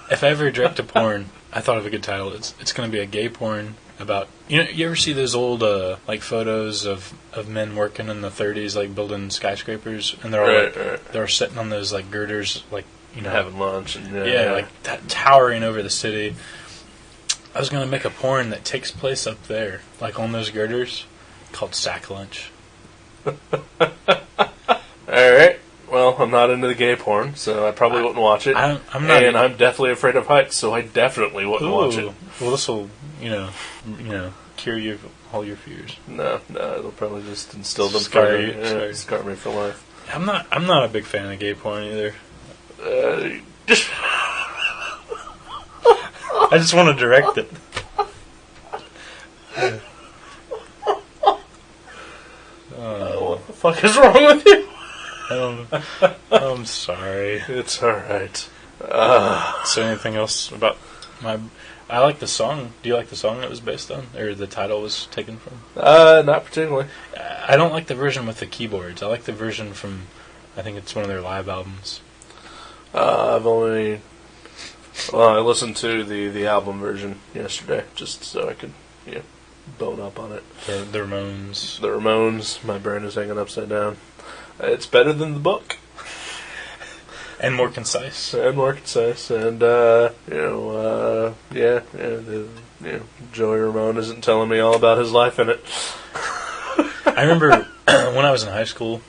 [SPEAKER 5] if I ever direct a porn, I thought of a good title. It's going to be a gay porn about you ever see those old like photos of men working in the 30s, like building skyscrapers, and they're all they're sitting on those like girders, like
[SPEAKER 4] having lunch and
[SPEAKER 5] like that, towering over the city. I was going to make a porn that takes place up there, like on those girders, called Sack Lunch.
[SPEAKER 4] Alright. Well, I'm not into the gay porn, so I probably wouldn't watch it.
[SPEAKER 5] I'm not.
[SPEAKER 4] And I'm definitely afraid of heights, so I definitely wouldn't watch it.
[SPEAKER 5] Well, this will, cure all your fears.
[SPEAKER 4] No, it'll probably just instill them
[SPEAKER 5] scar you.
[SPEAKER 4] Scar me for life.
[SPEAKER 5] I'm not a big fan of gay porn either. I just want to direct it.
[SPEAKER 4] What the fuck is wrong with you?
[SPEAKER 5] I'm sorry.
[SPEAKER 4] It's alright.
[SPEAKER 5] So anything else about my... I like the song. Do you like the song it was based on? Or the title was taken from?
[SPEAKER 4] Not particularly.
[SPEAKER 5] I don't like the version with the keyboards. I like the version from... I think it's one of their live albums.
[SPEAKER 4] I've only... Well, I listened to the album version yesterday, just so I could, bone up on it.
[SPEAKER 5] The Ramones.
[SPEAKER 4] The Ramones. My brain is hanging upside down. It's better than the book.
[SPEAKER 5] And more concise.
[SPEAKER 4] And, Joey Ramone isn't telling me all about his life in it.
[SPEAKER 5] I remember when I was in high school,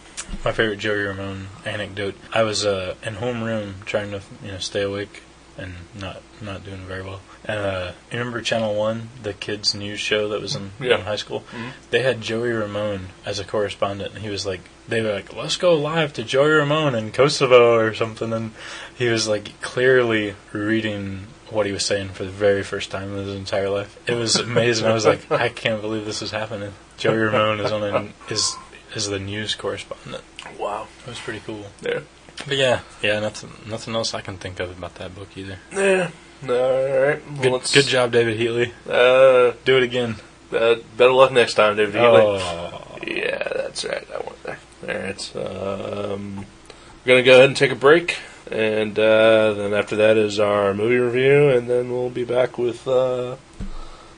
[SPEAKER 5] my favorite Joey Ramone anecdote, I was in homeroom trying to, stay awake and not doing very well. And you remember Channel 1, the kids' news show that was in high school? Mm-hmm. They had Joey Ramone as a correspondent, and he was like, they were like, let's go live to Joey Ramone in Kosovo or something, and he was like clearly reading what he was saying for the very first time in his entire life. It was amazing. I was like, I can't believe this is happening. Joey Ramone is the news correspondent.
[SPEAKER 4] Wow.
[SPEAKER 5] It was pretty cool.
[SPEAKER 4] Yeah.
[SPEAKER 5] But yeah, nothing else I can think of about that book either.
[SPEAKER 4] Yeah. All right. Well,
[SPEAKER 5] good job, David Heatley. Do it again.
[SPEAKER 4] Better luck next time, David Heatley.
[SPEAKER 5] Oh.
[SPEAKER 4] Yeah, that's right. I went there. All right. We're going to go ahead and take a break. And then after that is our movie review. And then we'll be back with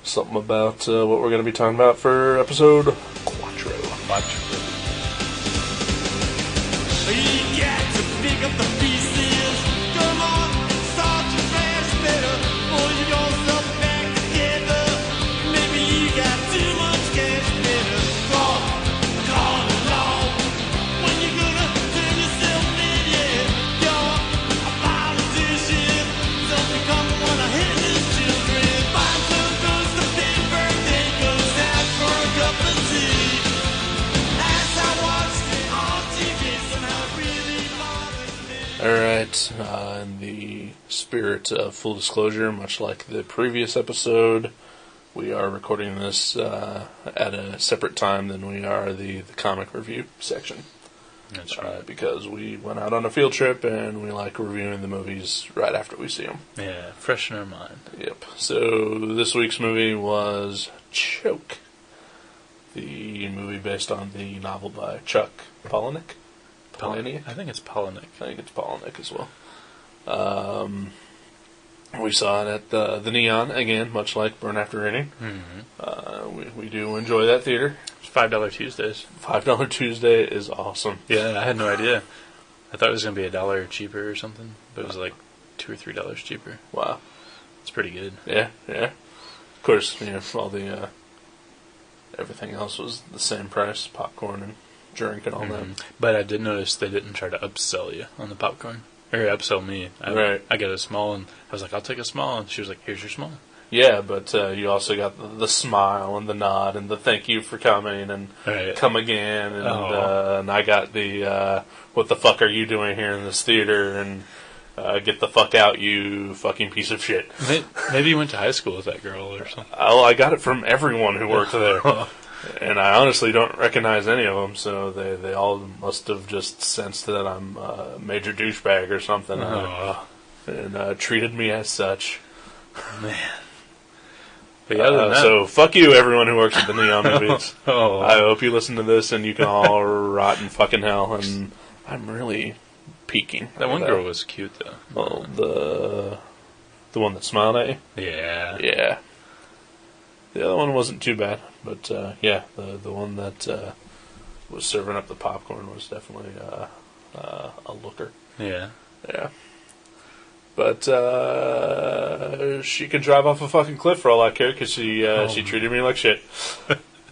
[SPEAKER 4] something about what we're going to be talking about for episode Quattro.
[SPEAKER 2] You got to pick up the pieces. Come on, start your fast better. Pull yourself back together. Maybe you got too much cash better. Call along. When you gonna turn yourself in, yeah. You're a politician. Don't become one of his children. Find some goes to paper, then goes out for a cup of tea. As I watched it on TV, somehow it really bothers me.
[SPEAKER 4] Alright, in the spirit of full disclosure, much like the previous episode, we are recording this at a separate time than we are the comic review section.
[SPEAKER 5] That's right.
[SPEAKER 4] Because we went out on a field trip and we like reviewing the movies right after we see them.
[SPEAKER 5] Yeah, fresh in our mind.
[SPEAKER 4] Yep. So this week's movie was Choke, the movie based on the novel by Chuck Palahniuk. Palahniuk?
[SPEAKER 5] I think it's Palahniuk.
[SPEAKER 4] I think it's Palahniuk as well. We saw it at the Neon again, much like Burn After Reading.
[SPEAKER 5] Mm-hmm.
[SPEAKER 4] We do enjoy that theater.
[SPEAKER 5] It's $5 Tuesdays.
[SPEAKER 4] $5 Tuesday is awesome.
[SPEAKER 5] Yeah, I had no idea. I thought it was going to be $1 cheaper or something, but it was like $2 or $3 cheaper.
[SPEAKER 4] Wow.
[SPEAKER 5] It's pretty good.
[SPEAKER 4] Yeah. Of course, all the everything else was the same price, popcorn and drink and all that.
[SPEAKER 5] But I did notice they didn't try to upsell you on the popcorn. Or upsell me.
[SPEAKER 4] Right.
[SPEAKER 5] I got a small, and I was like, I'll take a small. And she was like, here's your small.
[SPEAKER 4] Yeah, but you also got the smile and the nod and the thank you for coming and come again. And, and I got the what the fuck are you doing here in this theater? And get the fuck out, you fucking piece of shit.
[SPEAKER 5] Maybe you went to high school with that girl or something.
[SPEAKER 4] I got it from everyone who worked there. And I honestly don't recognize any of them, so they all must have just sensed that I'm a major douchebag or something, and treated me as such.
[SPEAKER 5] Man. But other than that,
[SPEAKER 4] so fuck you, everyone who works at the Neon movies.
[SPEAKER 5] Oh.
[SPEAKER 4] I hope you listen to this and you can all rot in fucking hell. And I'm really peeking.
[SPEAKER 5] That one girl was cute, though.
[SPEAKER 4] Well, the one that smiled at you?
[SPEAKER 5] Yeah.
[SPEAKER 4] Yeah. The other one wasn't too bad, but the one that was serving up the popcorn was definitely a looker.
[SPEAKER 5] Yeah.
[SPEAKER 4] Yeah. But she could drive off a fucking cliff for all I care, because she treated me like shit.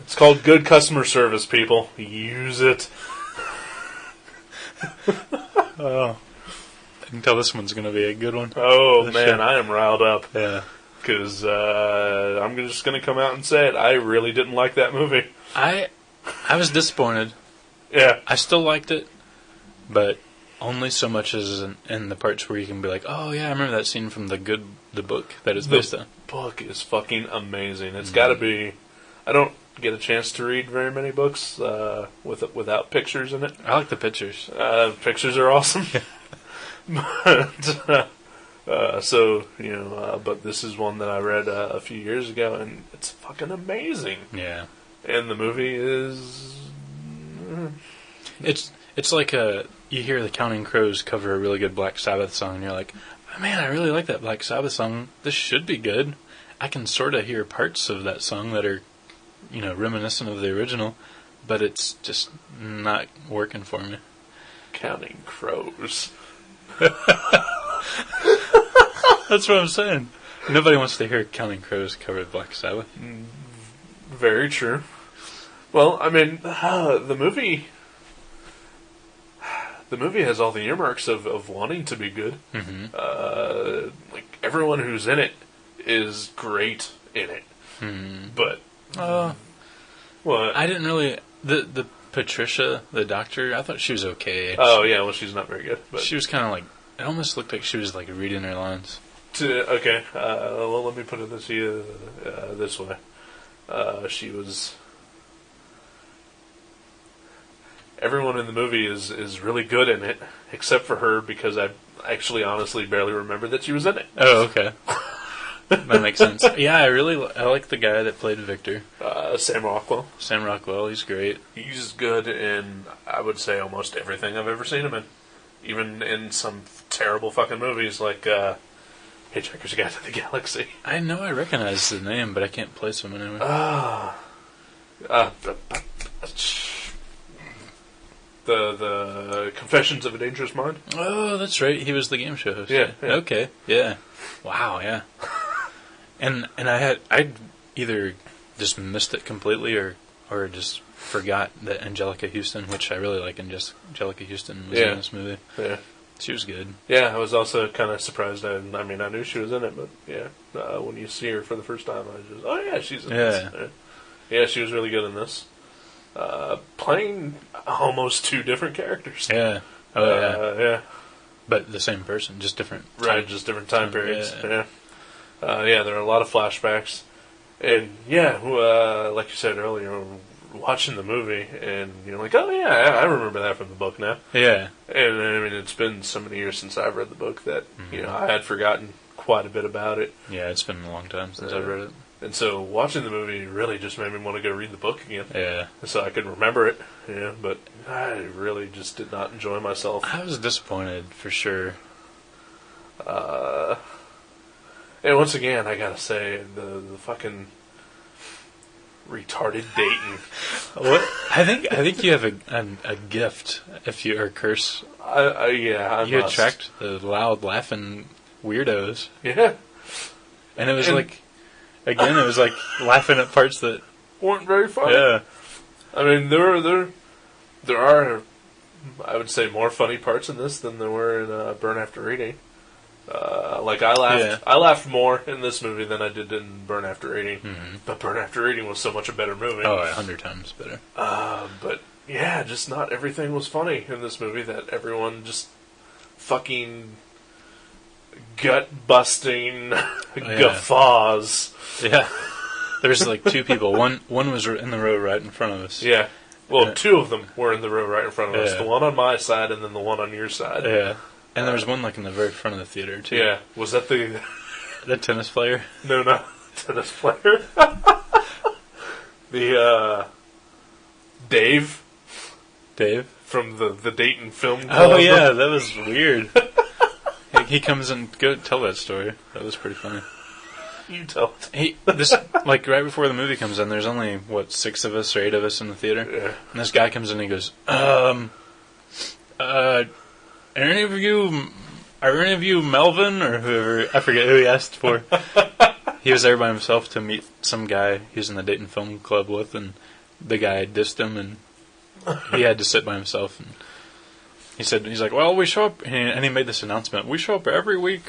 [SPEAKER 4] It's called good customer service, people. Use it.
[SPEAKER 5] Oh. I can tell this one's going to be a good one.
[SPEAKER 4] Oh, man, I am riled up.
[SPEAKER 5] Yeah.
[SPEAKER 4] Because I'm just going to come out and say it. I really didn't like that movie.
[SPEAKER 5] I was disappointed.
[SPEAKER 4] Yeah.
[SPEAKER 5] I still liked it, but only so much as in the parts where you can be like, oh, yeah, I remember that scene from the book that is based on.
[SPEAKER 4] The book is fucking amazing. It's got to be... I don't get a chance to read very many books without pictures in it.
[SPEAKER 5] I like the pictures.
[SPEAKER 4] Pictures are awesome. But this is one that I read a few years ago, and it's fucking amazing.
[SPEAKER 5] Yeah.
[SPEAKER 4] And the movie is...
[SPEAKER 5] It's like you hear the Counting Crows cover a really good Black Sabbath song, and you're like, oh, man, I really like that Black Sabbath song. This should be good. I can sort of hear parts of that song that are, reminiscent of the original, but it's just not working for me.
[SPEAKER 4] Counting Crows.
[SPEAKER 5] That's what I'm saying. Nobody wants to hear Counting Crows cover Black Sabbath.
[SPEAKER 4] Very true. Well, I mean, the movie has all the earmarks of wanting to be good.
[SPEAKER 5] Mm-hmm.
[SPEAKER 4] Like, everyone who's in it is great in it.
[SPEAKER 5] Mm-hmm.
[SPEAKER 4] But what?
[SPEAKER 5] I didn't really the Patricia, the doctor. I thought she was okay.
[SPEAKER 4] Oh yeah, well she's not very good. But
[SPEAKER 5] she was kind of like, it almost looked like she was like reading her lines.
[SPEAKER 4] Okay, well, let me put it this way. She was... Everyone in the movie is really good in it, except for her, because I actually honestly barely remember that she was in it.
[SPEAKER 5] Oh, okay. That makes sense. Yeah, I like the guy that played Victor.
[SPEAKER 4] Sam Rockwell.
[SPEAKER 5] Sam Rockwell, he's great.
[SPEAKER 4] He's good in, I would say, almost everything I've ever seen him in. Even in some terrible fucking movies like Hitchhiker's Guide to the Galaxy.
[SPEAKER 5] I know I recognize the name, but I can't place him anywhere.
[SPEAKER 4] The Confessions of a Dangerous Mind.
[SPEAKER 5] Oh, that's right. He was the game show host.
[SPEAKER 4] Yeah.
[SPEAKER 5] Okay. Yeah. Wow. Yeah. And I'd either just missed it completely or just forgot that Angelica Houston, which I really like, Angelica Houston was in this movie.
[SPEAKER 4] Yeah.
[SPEAKER 5] She was good.
[SPEAKER 4] Yeah, I was also kind of surprised. I knew she was in it, but yeah, when you see her for the first time, I just, oh yeah, she's in this. Yeah, she was really good in this. Playing almost two different characters.
[SPEAKER 5] Yeah. Oh yeah.
[SPEAKER 4] Yeah.
[SPEAKER 5] But the same person, just different.
[SPEAKER 4] Right, just different time periods. Yeah. There are a lot of flashbacks, and like you said earlier, watching the movie, and you're like, oh yeah, I remember that from the book now.
[SPEAKER 5] Yeah.
[SPEAKER 4] And I mean, it's been so many years since I've read the book that I had forgotten quite a bit about it.
[SPEAKER 5] Yeah, it's been a long time since I've read it.
[SPEAKER 4] And so watching the movie really just made me want to go read the book again.
[SPEAKER 5] Yeah.
[SPEAKER 4] So I could remember it. Yeah, but I really just did not enjoy myself.
[SPEAKER 5] I was disappointed for sure.
[SPEAKER 4] And once again, I gotta say, the fucking retarded Dayton.
[SPEAKER 5] What? I think you have a gift if you are curse.
[SPEAKER 4] I
[SPEAKER 5] you
[SPEAKER 4] must.
[SPEAKER 5] attract the loud laughing weirdos.
[SPEAKER 4] Yeah.
[SPEAKER 5] And it was like laughing at parts that
[SPEAKER 4] weren't very funny.
[SPEAKER 5] Yeah.
[SPEAKER 4] I mean, there are, I would say, more funny parts in this than there were in Burn After Reading. I laughed more in this movie than I did in Burn After Reading. Mm-hmm. But Burn After Reading was so much a better movie.
[SPEAKER 5] Oh, 100 times better.
[SPEAKER 4] But yeah, just not everything was funny in this movie. That everyone just fucking gut-busting guffaws.
[SPEAKER 5] Yeah. There's like two people. One was in the row right in front of us.
[SPEAKER 4] Yeah. Well, two of them were in the row right in front of us. The one on my side and then the one on your side.
[SPEAKER 5] Yeah. And there was one like in the very front of the theater, too.
[SPEAKER 4] Yeah. Was that the
[SPEAKER 5] tennis player?
[SPEAKER 4] No, tennis player. The, Dave? From the Dayton Film Club.
[SPEAKER 5] Oh, yeah, that was weird. He comes and tell that story. That was pretty funny.
[SPEAKER 4] You tell it.
[SPEAKER 5] Like right before the movie comes in, there's only 6 of us or 8 of us in the theater.
[SPEAKER 4] Yeah.
[SPEAKER 5] And this guy comes in and he goes, are any of you Melvin or whoever? I forget who he asked for. He was there by himself to meet some guy he was in the Dayton Film Club with, and the guy dissed him, and he had to sit by himself. And he's like, well, we show up, and he made this announcement: we show up every week.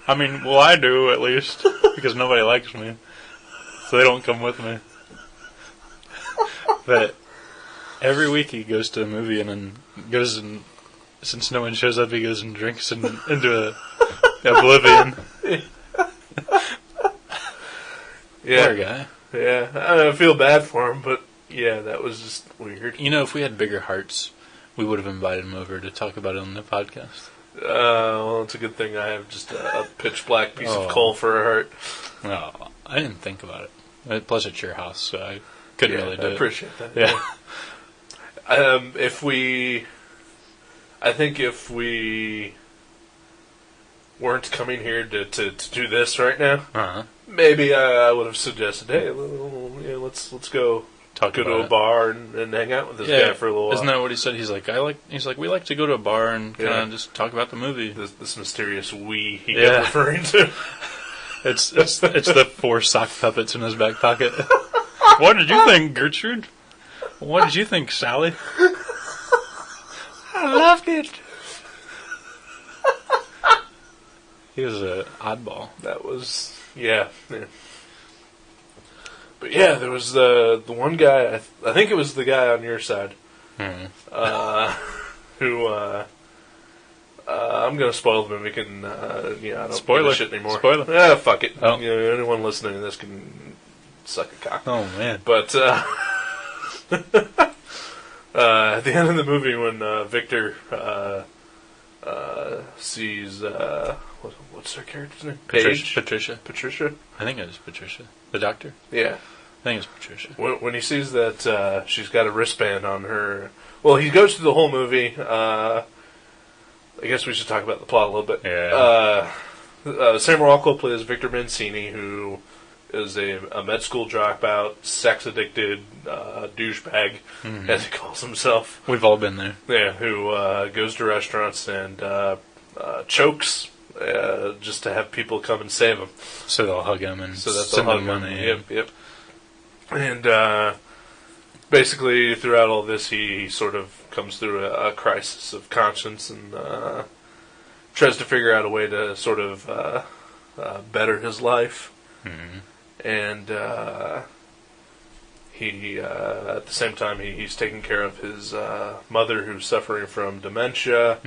[SPEAKER 5] I mean, well, I do at least, because nobody likes me, so they don't come with me. But every week he goes to a movie and then goes and, since no one shows up, he goes and drinks into oblivion.
[SPEAKER 4] Yeah.
[SPEAKER 5] Poor guy.
[SPEAKER 4] Yeah, I feel bad for him, but yeah, that was just weird.
[SPEAKER 5] You know, if we had bigger hearts, we would have invited him over to talk about it on the podcast.
[SPEAKER 4] Well, it's a good thing I have just a pitch black piece of coal for a heart.
[SPEAKER 5] No, I didn't think about it. Plus, it's your house, so I couldn't really do it.
[SPEAKER 4] I appreciate that.
[SPEAKER 5] Yeah.
[SPEAKER 4] I think if we weren't coming here to do this right now, maybe I would have suggested, hey, let's go to a bar and hang out with this guy for a little while.
[SPEAKER 5] Isn't that what he said? He's like, we like to go to a bar and kind of just talk about the movie.
[SPEAKER 4] This mysterious we he kept referring to.
[SPEAKER 5] It's the 4 sock puppets in his back pocket. What did you think, Gertrude? What did you think, Sally?
[SPEAKER 4] I loved it.
[SPEAKER 5] He was an oddball.
[SPEAKER 4] That was yeah. But yeah, there was the one guy. I think it was the guy on your side, who I'm gonna spoil the movie. I don't give a
[SPEAKER 5] Spoiler.
[SPEAKER 4] shit anymore.
[SPEAKER 5] Spoiler.
[SPEAKER 4] Yeah, fuck it.
[SPEAKER 5] Oh.
[SPEAKER 4] Anyone listening to this can suck a cock.
[SPEAKER 5] Oh man.
[SPEAKER 4] But at the end of the movie, when Victor sees what's her character's name?
[SPEAKER 5] Patricia.
[SPEAKER 4] Patricia.
[SPEAKER 5] I think it was Patricia. The doctor.
[SPEAKER 4] Yeah.
[SPEAKER 5] I think it's Patricia.
[SPEAKER 4] When he sees that she's got a wristband on her, well, he goes through the whole movie. I guess we should talk about the plot a little bit.
[SPEAKER 5] Yeah.
[SPEAKER 4] Sam Rockwell plays Victor Mancini, who is a med school dropout, sex-addicted douchebag, as he calls himself.
[SPEAKER 5] We've all been there.
[SPEAKER 4] Yeah, who goes to restaurants and chokes just to have people come and save him.
[SPEAKER 5] So they'll hug him and
[SPEAKER 4] Send
[SPEAKER 5] him money.
[SPEAKER 4] Yep. And basically, throughout all this, he sort of comes through a crisis of conscience and tries to figure out a way to sort of better his life.
[SPEAKER 5] Mm-hmm.
[SPEAKER 4] And he, at the same time, he's taking care of his mother, who's suffering from dementia,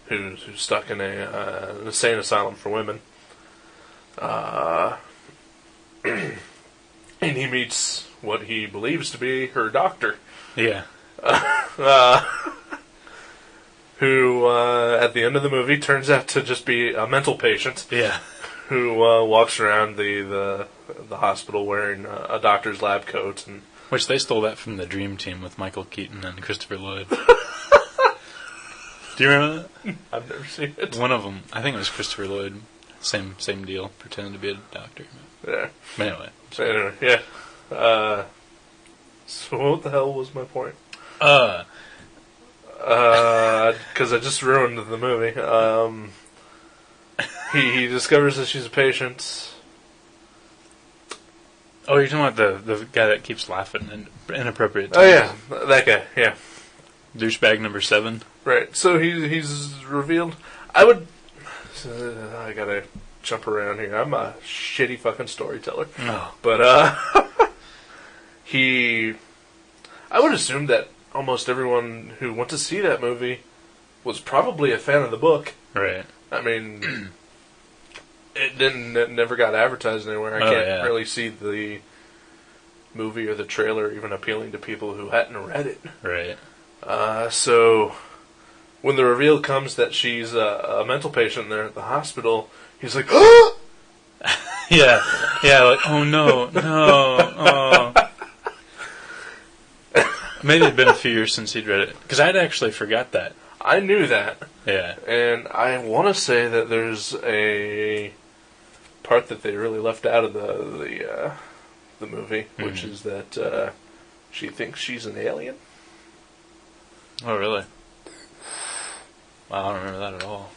[SPEAKER 4] who's stuck in an insane asylum for women. And he meets what he believes to be her doctor.
[SPEAKER 5] Yeah.
[SPEAKER 4] Who, at the end of the movie, turns out to just be a mental patient.
[SPEAKER 5] Yeah.
[SPEAKER 4] Who walks around the hospital wearing a doctor's lab coat. And
[SPEAKER 5] Which they stole that from the Dream Team with Michael Keaton and Christopher Lloyd. Do you remember that?
[SPEAKER 4] I've never seen it.
[SPEAKER 5] One of them, I think it was Christopher Lloyd. Same deal, pretending to be a doctor.
[SPEAKER 4] Yeah.
[SPEAKER 5] But anyway.
[SPEAKER 4] So anyway, yeah. So what the hell was my point? Because I just ruined the movie. He discovers that she's a patient.
[SPEAKER 5] Oh, you're talking about the guy that keeps laughing and inappropriate.
[SPEAKER 4] Oh yeah, that guy. Yeah,
[SPEAKER 5] douchebag number 7.
[SPEAKER 4] right. So he's revealed. I gotta jump around here. I'm a shitty fucking storyteller.
[SPEAKER 5] Oh.
[SPEAKER 4] But I would assume that almost everyone who went to see that movie was probably a fan of the book.
[SPEAKER 5] Right.
[SPEAKER 4] I mean, it never got advertised anywhere. I can't really see the movie or the trailer even appealing to people who hadn't read it.
[SPEAKER 5] Right.
[SPEAKER 4] So when the reveal comes that she's a mental patient there at the hospital, he's like, "Oh!"
[SPEAKER 5] Yeah. Like, oh no. Oh. Maybe it'd been a few years since he'd read it, because I'd actually forgot that.
[SPEAKER 4] I knew that.
[SPEAKER 5] Yeah.
[SPEAKER 4] And I want to say that there's a part that they really left out of the movie, which is that she thinks she's an alien.
[SPEAKER 5] Oh, really? Wow, I don't remember that at all.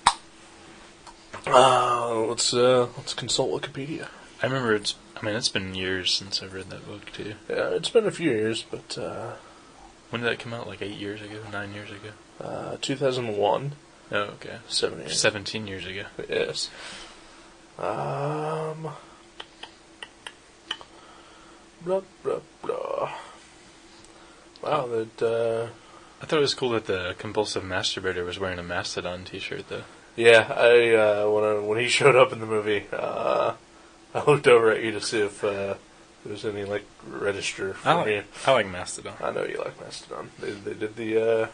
[SPEAKER 4] Let's consult Wikipedia.
[SPEAKER 5] I remember it's been years since I've read that book, too.
[SPEAKER 4] Yeah, it's been a few years, but
[SPEAKER 5] when did that come out? Like 8 years ago? 9 years ago?
[SPEAKER 4] 2001.
[SPEAKER 5] Oh, okay.
[SPEAKER 4] 17
[SPEAKER 5] years ago.
[SPEAKER 4] Yes. Blah, blah, blah. Wow, that.
[SPEAKER 5] I thought it was cool that the compulsive masturbator was wearing a Mastodon t-shirt, though.
[SPEAKER 4] Yeah, when he showed up in the movie, I looked over at you to see if there was any register for me.
[SPEAKER 5] I like Mastodon.
[SPEAKER 4] I know you like Mastodon. They did the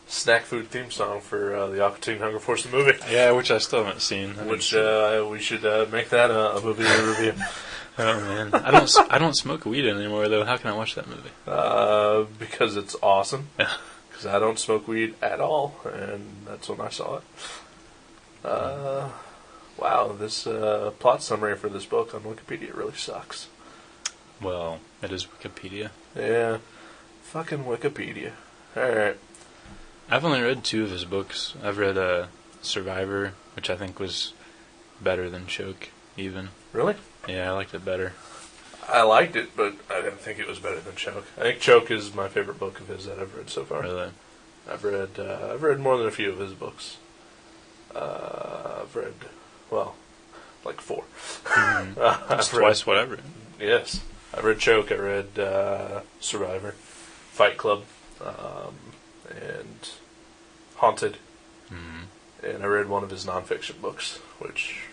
[SPEAKER 4] snack food theme song for the Aqua Hunger Force the movie.
[SPEAKER 5] Yeah, which I still haven't seen.
[SPEAKER 4] Which we should make that a movie review.
[SPEAKER 5] Oh man, I don't smoke weed anymore though. How can I watch that movie?
[SPEAKER 4] Because it's awesome.
[SPEAKER 5] Yeah.
[SPEAKER 4] Because I don't smoke weed at all, and that's when I saw it. Wow, this plot summary for this book on Wikipedia really sucks.
[SPEAKER 5] Well, it is Wikipedia.
[SPEAKER 4] Yeah, fucking Wikipedia. Alright.
[SPEAKER 5] I've only read 2 of his books. I've read Survivor, which I think was better than Choke, even.
[SPEAKER 4] Really?
[SPEAKER 5] Yeah, I liked it better.
[SPEAKER 4] I liked it, but I didn't think it was better than Choke. I think Choke is my favorite book of his that I've read so far.
[SPEAKER 5] Really?
[SPEAKER 4] I've read more than a few of his books. I've read, 4.
[SPEAKER 5] That's twice what I've read.
[SPEAKER 4] Yes. I read Choke, I read Survivor, Fight Club. and Haunted. And I read one of his nonfiction books, which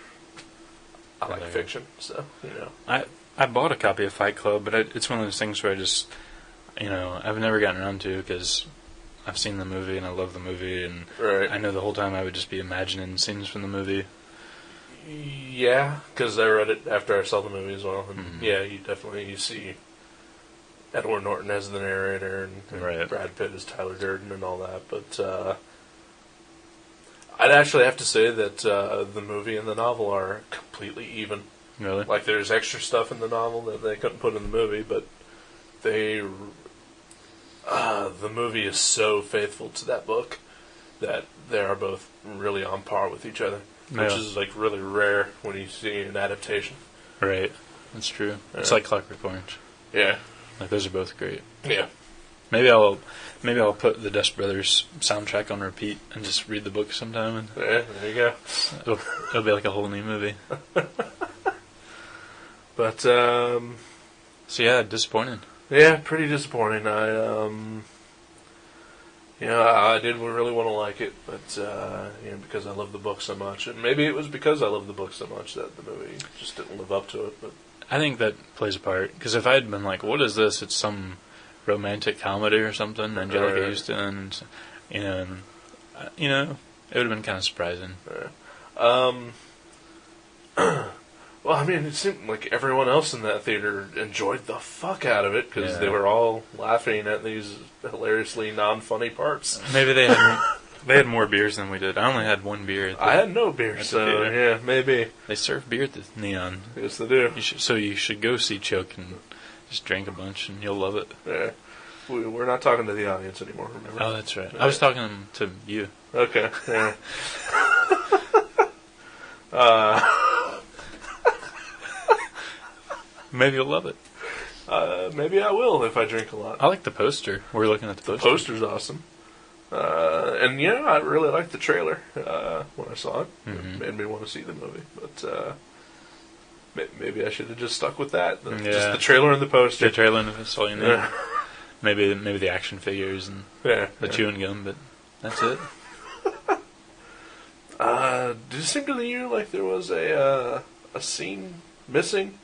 [SPEAKER 4] I like fiction, so, you know.
[SPEAKER 5] I bought a copy of Fight Club, but it's one of those things where I just, you know, I've never gotten around to because I've seen the movie and I love the movie, and I know the whole time I would just be imagining scenes from the movie.
[SPEAKER 4] Yeah, because I read it after I saw the movie as well, and yeah, you see Edward Norton as the narrator, and Brad Pitt as Tyler Durden and all that, but I'd actually have to say that the movie and the novel are completely even.
[SPEAKER 5] Really?
[SPEAKER 4] Like, there's extra stuff in the novel that they couldn't put in the movie, but the movie is so faithful to that book that they are both really on par with each other, which is, like, really rare when you see an adaptation.
[SPEAKER 5] Right. That's true. It's like Clockwork Orange.
[SPEAKER 4] Yeah.
[SPEAKER 5] Like, those are both great.
[SPEAKER 4] Yeah.
[SPEAKER 5] Maybe I'll put the Dust Brothers soundtrack on repeat and just read the book sometime. And
[SPEAKER 4] yeah, there you go.
[SPEAKER 5] It'll be like a whole new movie.
[SPEAKER 4] But
[SPEAKER 5] so yeah, disappointing.
[SPEAKER 4] Yeah, pretty disappointing. I did really want to like it, but because I love the book so much, and maybe it was because I love the book so much that the movie just didn't live up to it. But
[SPEAKER 5] I think that plays a part, because if I had been like, "What is this?" It's some romantic comedy or something, Angelica Houston, it would have been kind of surprising.
[SPEAKER 4] Well, I mean, it seemed like everyone else in that theater enjoyed the fuck out of it, because they were all laughing at these hilariously non-funny parts.
[SPEAKER 5] Maybe they had more beers than we did. I only had one beer.
[SPEAKER 4] I had no beer, so yeah, maybe.
[SPEAKER 5] They serve beer at the Neon.
[SPEAKER 4] Yes, they do.
[SPEAKER 5] You should go see Choke and just drink a bunch, and you'll love it.
[SPEAKER 4] Yeah. We're not talking to the audience anymore, remember?
[SPEAKER 5] Oh, that's right. I was talking to you.
[SPEAKER 4] Okay, yeah.
[SPEAKER 5] Maybe you'll love it.
[SPEAKER 4] Maybe I will if I drink a lot.
[SPEAKER 5] I like the poster. We're looking at the poster.
[SPEAKER 4] The poster's awesome. And I really liked the trailer when I saw it. It made me want to see the movie. But maybe I should have just stuck with that. Just the trailer and the poster.
[SPEAKER 5] The trailer and that's all you need. Maybe the action figures and the chewing gum, but that's it.
[SPEAKER 4] Did it seem to you like there was a scene missing?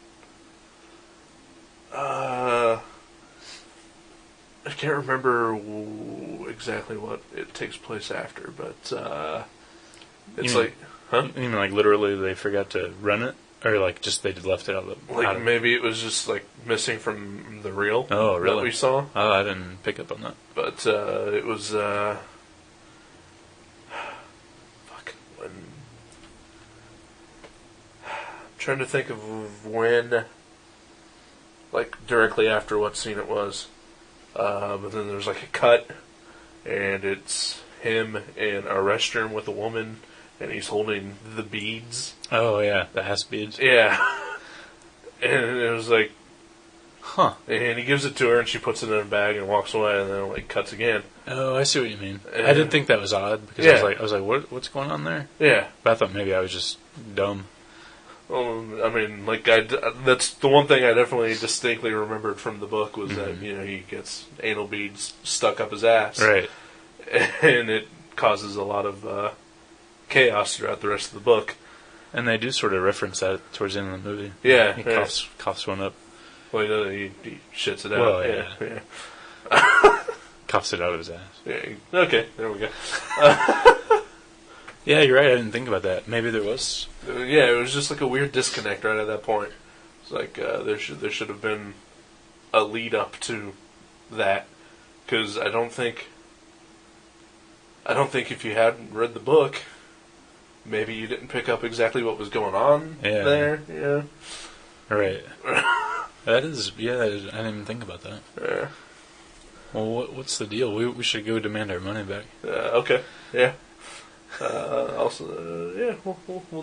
[SPEAKER 4] I can't remember exactly what it takes place after, but it's
[SPEAKER 5] You mean like literally they forgot to run it? Or like just they left it out of
[SPEAKER 4] maybe it was just like missing from the reel
[SPEAKER 5] really?
[SPEAKER 4] that we saw.
[SPEAKER 5] Oh, I didn't pick up on that.
[SPEAKER 4] But it was when I'm trying to think of when, like directly after what scene it was. But then there's like a cut, and it's him in a restroom with a woman, and he's holding the beads.
[SPEAKER 5] Oh, yeah, the Hess beads.
[SPEAKER 4] Yeah. And it was like,
[SPEAKER 5] huh.
[SPEAKER 4] And he gives it to her, and she puts it in a bag and walks away, and then it like cuts again.
[SPEAKER 5] Oh, I see what you mean. I did think that was odd, because I was like, what's going on there?
[SPEAKER 4] Yeah.
[SPEAKER 5] But I thought maybe I was just dumb.
[SPEAKER 4] Well, I mean, like, that's the one thing I definitely distinctly remembered from the book was that, he gets anal beads stuck up his ass.
[SPEAKER 5] Right.
[SPEAKER 4] And it causes a lot of chaos throughout the rest of the book.
[SPEAKER 5] And they do sort of reference that towards the end of the movie.
[SPEAKER 4] Yeah.
[SPEAKER 5] He coughs one up.
[SPEAKER 4] Well, he shits it out.
[SPEAKER 5] Well, yeah. Coughs it out of his ass.
[SPEAKER 4] Yeah. Okay, there we go.
[SPEAKER 5] Yeah, you're right. I didn't think about that. Maybe there was.
[SPEAKER 4] Yeah, it was just like a weird disconnect right at that point. It's like there should have been a lead up to that, because I don't think if you hadn't read the book, maybe you didn't pick up exactly what was going on there. Yeah.
[SPEAKER 5] Right. That is. Yeah, I didn't even think about that.
[SPEAKER 4] Yeah.
[SPEAKER 5] Well, what's the deal? We should go demand our money back.
[SPEAKER 4] Okay. Yeah. We'll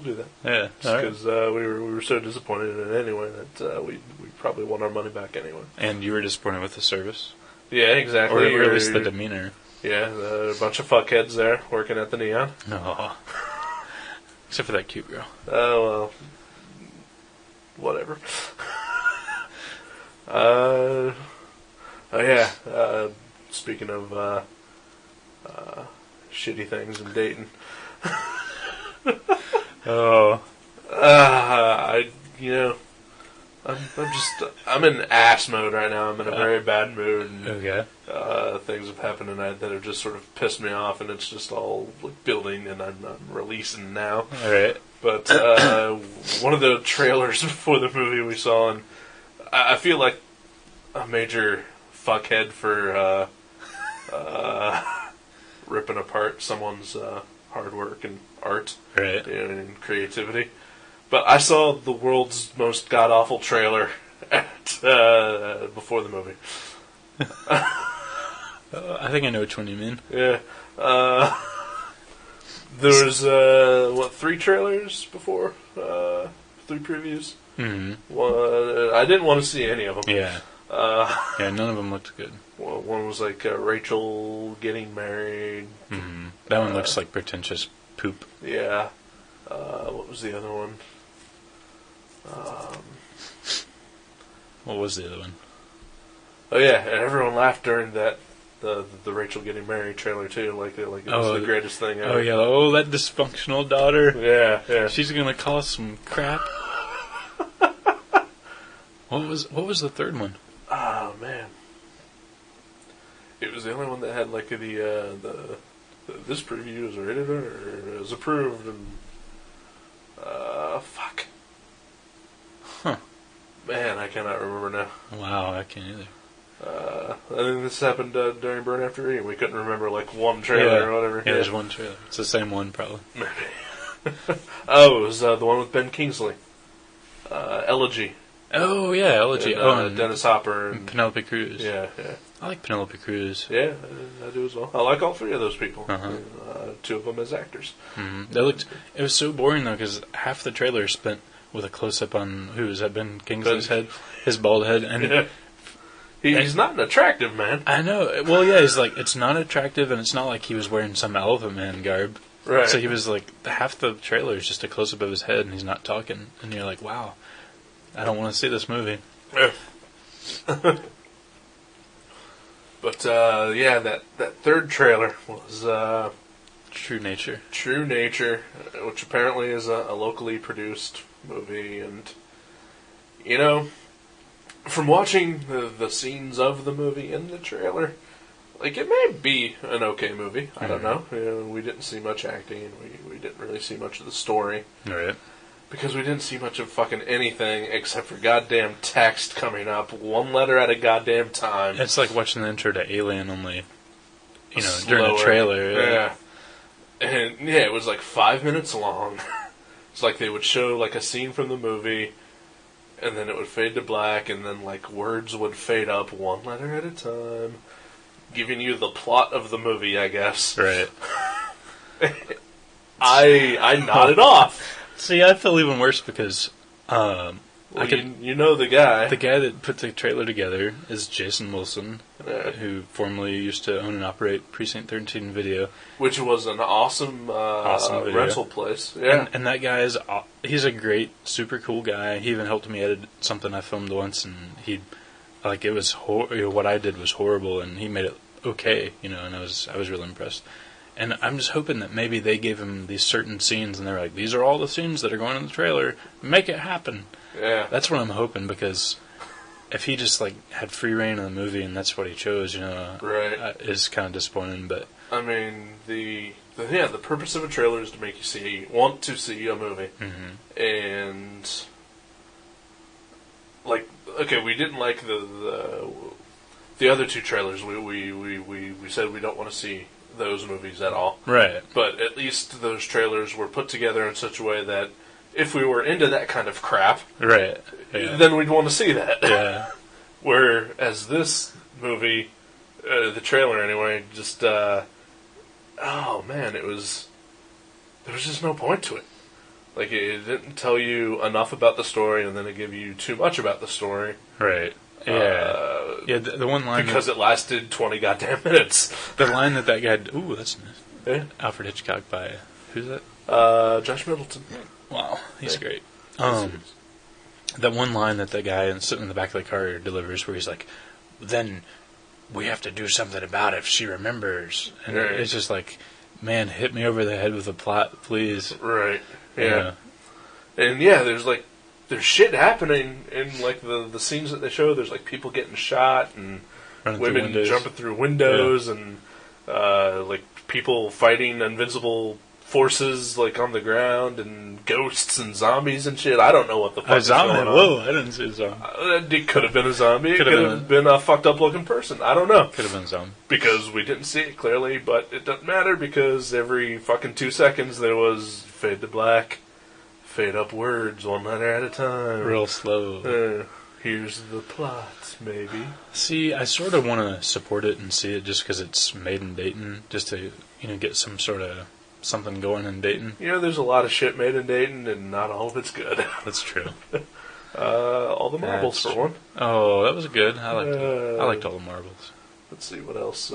[SPEAKER 4] do that.
[SPEAKER 5] Yeah,
[SPEAKER 4] because we were so disappointed in it anyway that we probably want our money back anyway.
[SPEAKER 5] And you were disappointed with the service?
[SPEAKER 4] Yeah, exactly.
[SPEAKER 5] Or at least the demeanor.
[SPEAKER 4] Yeah, a bunch of fuckheads there working at the Neon.
[SPEAKER 5] No. Except for that cute girl.
[SPEAKER 4] Oh, well. Whatever. speaking of shitty things and dating.
[SPEAKER 5] Oh.
[SPEAKER 4] I'm in ass mode right now. I'm in a very bad mood. And,
[SPEAKER 5] Okay.
[SPEAKER 4] things have happened tonight that have just sort of pissed me off, and it's just all like, building, and I'm releasing now.
[SPEAKER 5] All right.
[SPEAKER 4] But one of the trailers before the movie we saw, and I feel like a major fuckhead for ripping apart someone's hard work and art,
[SPEAKER 5] Right.
[SPEAKER 4] and creativity. But I saw the world's most god-awful trailer before the movie.
[SPEAKER 5] I think I know which one you mean.
[SPEAKER 4] Yeah. There was, 3 trailers before? 3 previews?
[SPEAKER 5] Mm-hmm.
[SPEAKER 4] I didn't want to see any of them.
[SPEAKER 5] Yeah. Yeah, none of them looked good.
[SPEAKER 4] One was like Rachel getting married.
[SPEAKER 5] Mm-hmm. That one looks like pretentious poop.
[SPEAKER 4] Yeah. What was the other one?
[SPEAKER 5] What was the other one?
[SPEAKER 4] Oh yeah, and everyone laughed during that the Rachel getting married trailer too. Like it was the greatest thing ever.
[SPEAKER 5] Oh yeah. Oh, that dysfunctional daughter.
[SPEAKER 4] Yeah.
[SPEAKER 5] She's gonna cause some crap. What was the third one?
[SPEAKER 4] Oh man, it was the only one that had like the this preview is rated or is approved and fuck.
[SPEAKER 5] Huh.
[SPEAKER 4] Man, I cannot remember now.
[SPEAKER 5] Wow, I can't either.
[SPEAKER 4] I think this happened during Burn After Reading. We couldn't remember like one trailer or whatever.
[SPEAKER 5] Yeah, there's one trailer. It's the same one probably.
[SPEAKER 4] Maybe. Oh, it was the one with Ben Kingsley. Elegy.
[SPEAKER 5] Oh yeah, Elegy.
[SPEAKER 4] And Dennis Hopper and
[SPEAKER 5] Penelope Cruz.
[SPEAKER 4] Yeah.
[SPEAKER 5] I like Penelope Cruz.
[SPEAKER 4] Yeah, I do as well. I like all 3 of those people.
[SPEAKER 5] Uh-huh.
[SPEAKER 4] 2 of them as actors.
[SPEAKER 5] Mm-hmm. It was so boring though because half the trailer is spent with a close up on who's that Ben Kingsley's head, his bald head, and
[SPEAKER 4] yeah. He's not an attractive man.
[SPEAKER 5] I know. Well, yeah, he's like it's not attractive, and it's not like he was wearing some Elephant Man garb.
[SPEAKER 4] Right.
[SPEAKER 5] So he was like half the trailer is just a close up of his head, and he's not talking, and you're like, wow, I don't want to see this movie. But yeah, that third trailer was True Nature.
[SPEAKER 4] True Nature, which apparently is a locally produced movie, and from watching the scenes of the movie in the trailer, like it may be an okay movie. I don't know. We didn't see much acting, and we didn't really see much of the story.
[SPEAKER 5] All right.
[SPEAKER 4] Because we didn't see much of fucking anything except for goddamn text coming up, one letter at a goddamn time.
[SPEAKER 5] It's like watching the intro to Alien, only during
[SPEAKER 4] Slower.
[SPEAKER 5] the trailer.
[SPEAKER 4] Yeah. And yeah, it was like 5 minutes long. It's like they would show like a scene from the movie, and then it would fade to black, and then like words would fade up one letter at a time, giving you the plot of the movie, I guess.
[SPEAKER 5] Right.
[SPEAKER 4] I nodded off.
[SPEAKER 5] See, I feel even worse because
[SPEAKER 4] You know the guy.
[SPEAKER 5] the guy that put the trailer together is Jason Wilson,
[SPEAKER 4] Yeah.
[SPEAKER 5] who formerly used to own and operate Precinct 13 Video.
[SPEAKER 4] Which was an awesome
[SPEAKER 5] Video.
[SPEAKER 4] rental place. Yeah.
[SPEAKER 5] And that guy he's a great, super cool guy. He even helped me edit something I filmed once, and it was what I did was horrible, and he made it okay, and I was really impressed. And I'm just hoping that maybe they gave him these certain scenes, and they're like, these are all the scenes that are going in the trailer. Make it happen.
[SPEAKER 4] Yeah.
[SPEAKER 5] That's what I'm hoping, because if he just had free reign of the movie and that's what he chose,
[SPEAKER 4] right.
[SPEAKER 5] It's kind of disappointing. But
[SPEAKER 4] I mean, the purpose of a trailer is to make you want to see a movie, and okay, we didn't like the other 2 trailers. We said we don't want to see those movies at all.
[SPEAKER 5] right,
[SPEAKER 4] But at least those trailers were put together in such a way that if we were into that kind of crap,
[SPEAKER 5] right, yeah.
[SPEAKER 4] then we'd want to see that.
[SPEAKER 5] Yeah.
[SPEAKER 4] Whereas this movie, the trailer anyway, just oh man, there was just no point to it. Like it didn't tell you enough about the story, and then it gave you too much about the story.
[SPEAKER 5] Right. Yeah. The one line
[SPEAKER 4] because it lasted 20 goddamn minutes.
[SPEAKER 5] the line that guy. Ooh, that's nice.
[SPEAKER 4] Yeah.
[SPEAKER 5] Alfred Hitchcock by who's that?
[SPEAKER 4] Josh Middleton.
[SPEAKER 5] Wow, he's
[SPEAKER 4] Yeah.
[SPEAKER 5] great. That one line that guy sitting in the back of the car delivers, where he's like, "Then we have to do something about it if she remembers. And
[SPEAKER 4] Right.
[SPEAKER 5] it's just like, man, hit me over the head with a plot, please.
[SPEAKER 4] Right.
[SPEAKER 5] You
[SPEAKER 4] Yeah.
[SPEAKER 5] know?
[SPEAKER 4] And yeah, there's shit happening in like the scenes that they show. There's like people getting shot and
[SPEAKER 5] Running through
[SPEAKER 4] women
[SPEAKER 5] windows.
[SPEAKER 4] jumping through windows and like people fighting invincible forces like on the ground and ghosts and zombies and shit. I don't know what the fuck
[SPEAKER 5] A
[SPEAKER 4] is
[SPEAKER 5] zombie?
[SPEAKER 4] going on.
[SPEAKER 5] Whoa, I didn't see a zombie.
[SPEAKER 4] It could have been a zombie. It
[SPEAKER 5] Could
[SPEAKER 4] could
[SPEAKER 5] have
[SPEAKER 4] have been a fucked up looking person. I don't know.
[SPEAKER 5] Could have been a zombie.
[SPEAKER 4] Because we didn't see it clearly, but it doesn't matter because every fucking 2 seconds there was fade to black, fade up words one letter at a time.
[SPEAKER 5] Real slow.
[SPEAKER 4] Here's the plot, maybe.
[SPEAKER 5] See, I sort of want to support it and see it just because it's made in Dayton, just to, get some sort of something going in Dayton.
[SPEAKER 4] There's a lot of shit made in Dayton, and not all of it's good.
[SPEAKER 5] That's true.
[SPEAKER 4] All the marbles,
[SPEAKER 5] That's
[SPEAKER 4] for one.
[SPEAKER 5] Oh, that was good. I liked all the marbles.
[SPEAKER 4] Let's see, what else?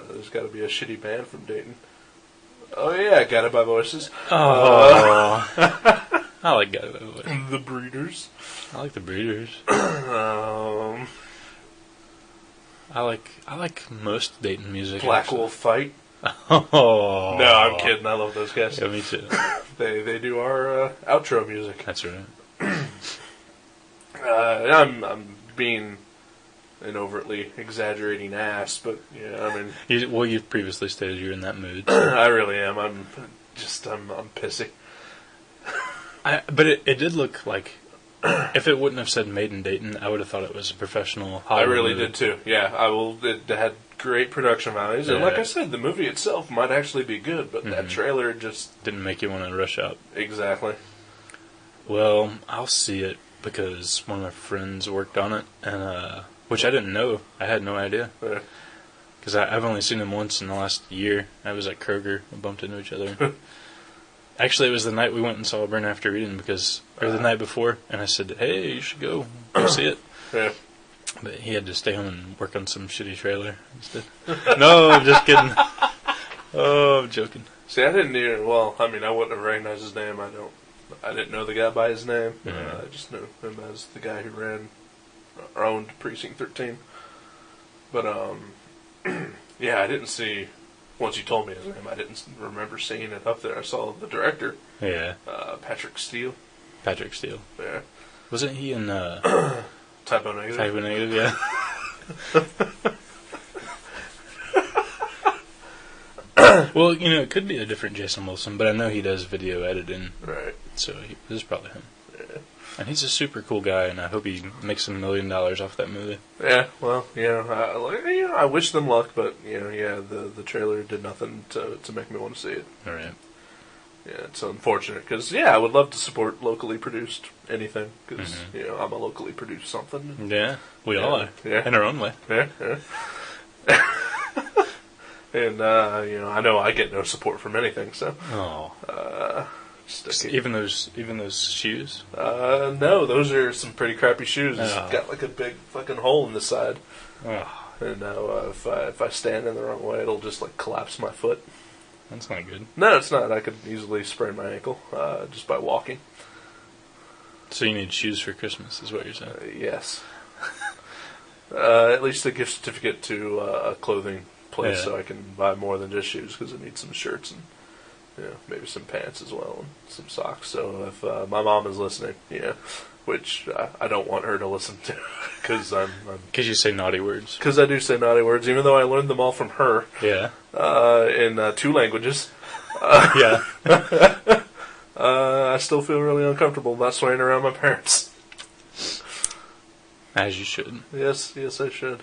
[SPEAKER 4] There's got to be a shitty band from Dayton. Oh, yeah, Guided by Voices.
[SPEAKER 5] Oh, I like Guided by Voices.
[SPEAKER 4] The Breeders.
[SPEAKER 5] I like the Breeders.
[SPEAKER 4] Um,
[SPEAKER 5] I like most Dayton music.
[SPEAKER 4] Black
[SPEAKER 5] actually.
[SPEAKER 4] Wolf Fight.
[SPEAKER 5] Oh
[SPEAKER 4] No, I'm kidding. I love those guys.
[SPEAKER 5] Yeah, me too.
[SPEAKER 4] They do our outro music.
[SPEAKER 5] That's right.
[SPEAKER 4] I'm being an overtly exaggerating ass, but yeah, I mean,
[SPEAKER 5] You've previously stated you're in that mood.
[SPEAKER 4] I really am. I'm pissy.
[SPEAKER 5] But it did look like, if it wouldn't have said Made in Dayton, I would have thought it was a professional
[SPEAKER 4] I
[SPEAKER 5] Hollywood
[SPEAKER 4] really
[SPEAKER 5] movie.
[SPEAKER 4] did too. Yeah, It had great production values, and
[SPEAKER 5] Yeah.
[SPEAKER 4] like I said, the movie itself might actually be good, but that trailer just
[SPEAKER 5] Didn't make you want to rush out.
[SPEAKER 4] exactly.
[SPEAKER 5] Well, I'll see it because one of my friends worked on it, and which I didn't know. I had no idea.
[SPEAKER 4] Yeah.
[SPEAKER 5] Because I've only seen him once in the last year. I was at Kroger. We bumped into each other. Actually, it was the night we went and saw Burn After Reading, or the night before, and I said, hey, you should go see it.
[SPEAKER 4] Yeah.
[SPEAKER 5] But he had to stay home and work on some shitty trailer instead. No, I'm just kidding. Oh, I'm joking.
[SPEAKER 4] See, I didn't even. Well, I mean, I wouldn't have recognized his name. I didn't know the guy by his name.
[SPEAKER 5] Yeah.
[SPEAKER 4] I just knew him as the guy who owned Precinct 13. But yeah, I didn't see. Once you told me his name, I didn't remember seeing it up there. I saw the director,
[SPEAKER 5] Yeah,
[SPEAKER 4] Patrick Steele.
[SPEAKER 5] Patrick Steele.
[SPEAKER 4] Yeah.
[SPEAKER 5] Wasn't he in
[SPEAKER 4] Typo Negative.
[SPEAKER 5] Type O Negative? Yeah. Well, it could be a different Jason Wilson, but I know he does video editing,
[SPEAKER 4] Right.
[SPEAKER 5] so this is probably him.
[SPEAKER 4] Yeah.
[SPEAKER 5] And he's a super cool guy, and I hope he makes $1 million off that movie.
[SPEAKER 4] Yeah. Well, I wish them luck, but the trailer did nothing to make me want to see it.
[SPEAKER 5] All right.
[SPEAKER 4] Yeah, it's unfortunate because I would love to support locally produced anything because I'm a locally produced something.
[SPEAKER 5] Yeah, we all are.
[SPEAKER 4] Yeah.
[SPEAKER 5] In our own way.
[SPEAKER 4] Yeah. And I know I get no support from anything, so
[SPEAKER 5] Oh.
[SPEAKER 4] just
[SPEAKER 5] Even those shoes?
[SPEAKER 4] no, those are some pretty crappy shoes. It's
[SPEAKER 5] Oh.
[SPEAKER 4] got like a big fucking hole in the side,
[SPEAKER 5] Oh,
[SPEAKER 4] and if I stand in the wrong way, it'll just like collapse my foot.
[SPEAKER 5] that's not good.
[SPEAKER 4] No, it's not. I could easily sprain my ankle just by walking.
[SPEAKER 5] So you need shoes for Christmas, is what you're saying?
[SPEAKER 4] Yes. At least a gift certificate to a clothing place,
[SPEAKER 5] Yeah.
[SPEAKER 4] so I can buy more than just shoes because I need some shirts and maybe some pants as well and some socks. So if my mom is listening, which I don't want her to listen to because
[SPEAKER 5] Because you say naughty words.
[SPEAKER 4] because I do say naughty words, even though I learned them all from her
[SPEAKER 5] Yeah.
[SPEAKER 4] in 2 languages.
[SPEAKER 5] Yeah.
[SPEAKER 4] I still feel really uncomfortable not swearing around my parents.
[SPEAKER 5] As you should.
[SPEAKER 4] Yes, I should.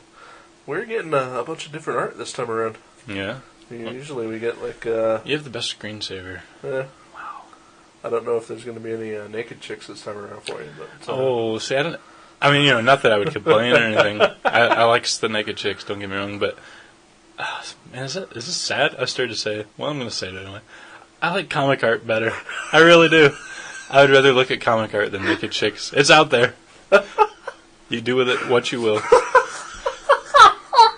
[SPEAKER 4] We're getting a bunch of different art this time around.
[SPEAKER 5] Yeah.
[SPEAKER 4] Usually we get like
[SPEAKER 5] You have the best screensaver.
[SPEAKER 4] wow. I don't know if there's going to be any naked chicks this time around for you, but
[SPEAKER 5] Oh, see, I mean, not that I would complain or anything. I like the naked chicks, don't get me wrong, but man, is this sad? I started to say, well, I'm going to say it anyway. I like comic art better. I really do. I would rather look at comic art than naked chicks. It's out there. You do with it what you will.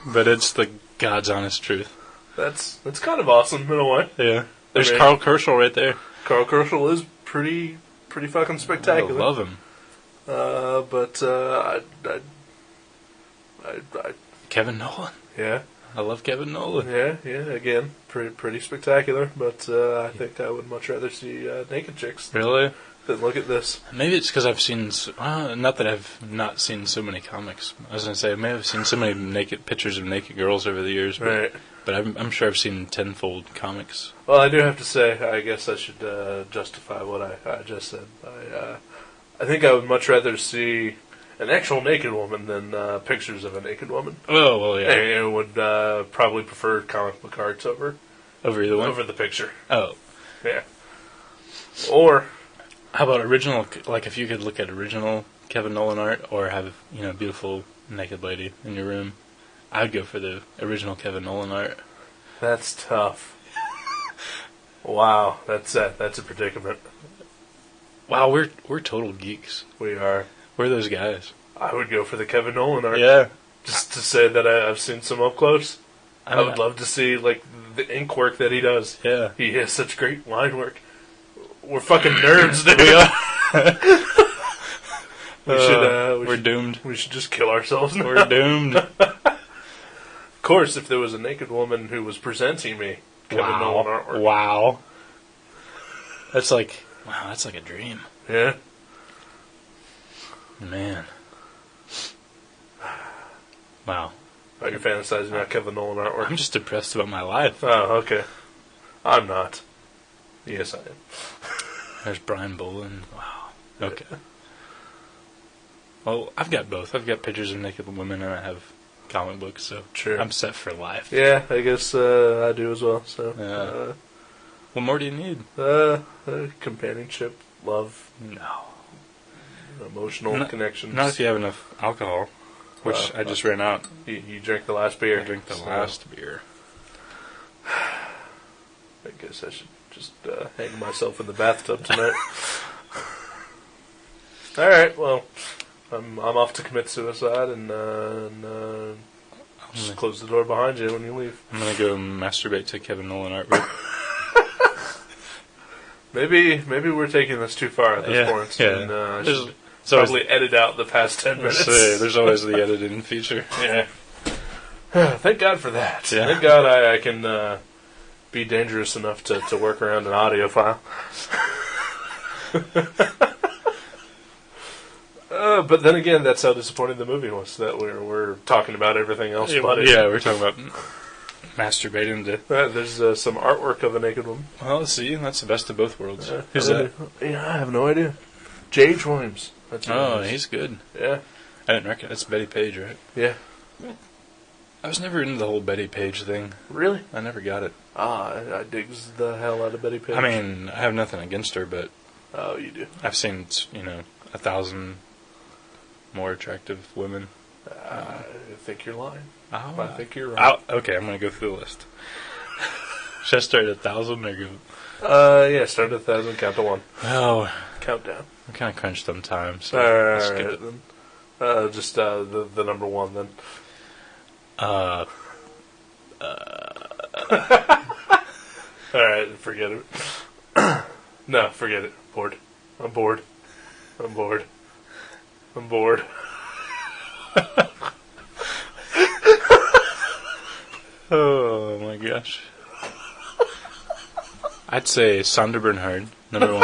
[SPEAKER 5] But it's the God's honest truth.
[SPEAKER 4] that's kind of awesome in a way.
[SPEAKER 5] Yeah. There's
[SPEAKER 4] I mean-
[SPEAKER 5] Carl Kerschel right there.
[SPEAKER 4] Carl Kerschel is pretty fucking
[SPEAKER 5] I
[SPEAKER 4] spectacular.
[SPEAKER 5] love him.
[SPEAKER 4] But I
[SPEAKER 5] Kevin Nolan.
[SPEAKER 4] yeah.
[SPEAKER 5] I love Kevin Nolan.
[SPEAKER 4] Yeah, again, pretty spectacular, but I think I would much rather see naked chicks
[SPEAKER 5] Really?
[SPEAKER 4] than look at this.
[SPEAKER 5] Maybe it's because I've seen, not that I've not seen so many comics. I was going to say, I may have seen so many naked pictures of naked girls over the years, but,
[SPEAKER 4] Right.
[SPEAKER 5] but I'm sure I've seen tenfold comics.
[SPEAKER 4] Well, I do have to say, I guess I should justify what I just said. I think I would much rather see an actual naked woman than pictures of a naked woman.
[SPEAKER 5] Oh, well, yeah.
[SPEAKER 4] I would probably prefer comic book art over
[SPEAKER 5] Over either one?
[SPEAKER 4] the picture.
[SPEAKER 5] Oh.
[SPEAKER 4] Yeah. Or
[SPEAKER 5] How about original, like if you could look at original Kevin Nolan art or have, a beautiful naked lady in your room, I'd go for the original Kevin Nolan art.
[SPEAKER 4] that's tough. Wow, that's a predicament.
[SPEAKER 5] Wow, we're total geeks.
[SPEAKER 4] We are.
[SPEAKER 5] We're those guys.
[SPEAKER 4] I would go for the Kevin Nolan art.
[SPEAKER 5] Yeah.
[SPEAKER 4] Just to say that I've seen some up close. I
[SPEAKER 5] mean,
[SPEAKER 4] would love to see like the ink work that he does.
[SPEAKER 5] Yeah.
[SPEAKER 4] He has such great line work. We're fucking nerds, dude.
[SPEAKER 5] We are.
[SPEAKER 4] We're
[SPEAKER 5] doomed.
[SPEAKER 4] We should just kill ourselves now.
[SPEAKER 5] We're doomed.
[SPEAKER 4] Of course, if there was a naked woman who was presenting me Kevin Nolan artwork.
[SPEAKER 5] Wow. That's like a dream.
[SPEAKER 4] Yeah.
[SPEAKER 5] Man. Wow.
[SPEAKER 4] Oh, you're fantasizing about Kevin Nolan artwork.
[SPEAKER 5] I'm just depressed about my life.
[SPEAKER 4] Oh, okay. I'm not. Yes, I am.
[SPEAKER 5] There's Brian Boland. Wow. Okay. Well, I've got both. I've got pictures of naked women and I have comic books, so
[SPEAKER 4] Sure.
[SPEAKER 5] I'm set for life.
[SPEAKER 4] Yeah, I guess I do as well. So,
[SPEAKER 5] What more do you need?
[SPEAKER 4] companionship, love,
[SPEAKER 5] No.
[SPEAKER 4] emotional connections.
[SPEAKER 5] Not if you have enough alcohol, which I just ran out.
[SPEAKER 4] You drank the last beer.
[SPEAKER 5] I drank the last beer.
[SPEAKER 4] I guess I should just hang myself in the bathtub tonight. All right, well, I'm off to commit suicide and just close the door behind you when you leave.
[SPEAKER 5] I'm gonna go masturbate to Kevin Nolan artwork.
[SPEAKER 4] Maybe we're taking this too far at this point.
[SPEAKER 5] Yeah.
[SPEAKER 4] And, I
[SPEAKER 5] There's-
[SPEAKER 4] should
[SPEAKER 5] it's always-
[SPEAKER 4] probably edit out the past 10 minutes.
[SPEAKER 5] There's always the editing feature.
[SPEAKER 4] Yeah. Thank God for that.
[SPEAKER 5] Yeah.
[SPEAKER 4] Thank God I can be dangerous enough to work around an audio file. But then again, that's how disappointing the movie was, that we're talking about everything else but it.
[SPEAKER 5] Yeah, we're talking about masturbating to...
[SPEAKER 4] There's some artwork of a naked woman.
[SPEAKER 5] Well, see, that's the best of both worlds. Who's
[SPEAKER 4] I
[SPEAKER 5] that?
[SPEAKER 4] Yeah, I have no idea. J.H. Williams. That's who
[SPEAKER 5] Oh,
[SPEAKER 4] it is.
[SPEAKER 5] he's good.
[SPEAKER 4] Yeah.
[SPEAKER 5] I didn't reckon. That's Betty Page, right?
[SPEAKER 4] Yeah.
[SPEAKER 5] I was never into the whole Betty Page thing.
[SPEAKER 4] Really?
[SPEAKER 5] I never got it.
[SPEAKER 4] I digs the hell out of Betty Page.
[SPEAKER 5] I mean, I have nothing against her, but
[SPEAKER 4] Oh, you do.
[SPEAKER 5] I've seen, 1,000 more attractive women.
[SPEAKER 4] I think you're lying.
[SPEAKER 5] Oh,
[SPEAKER 4] I think you're right.
[SPEAKER 5] okay, I'm going to go through the list. Should I start at 1,000 or go?
[SPEAKER 4] Yeah, start at 1,000, count to 1.
[SPEAKER 5] Oh,
[SPEAKER 4] Countdown.
[SPEAKER 5] I'm kind of crunched on time, so
[SPEAKER 4] Alright,
[SPEAKER 5] let's skip it.
[SPEAKER 4] then. Just the number 1 then. Alright, forget it. No, forget it. Bored. I'm bored. I'm bored. I'm bored.
[SPEAKER 5] Oh my gosh. I'd say Sander Bernhard, number 1.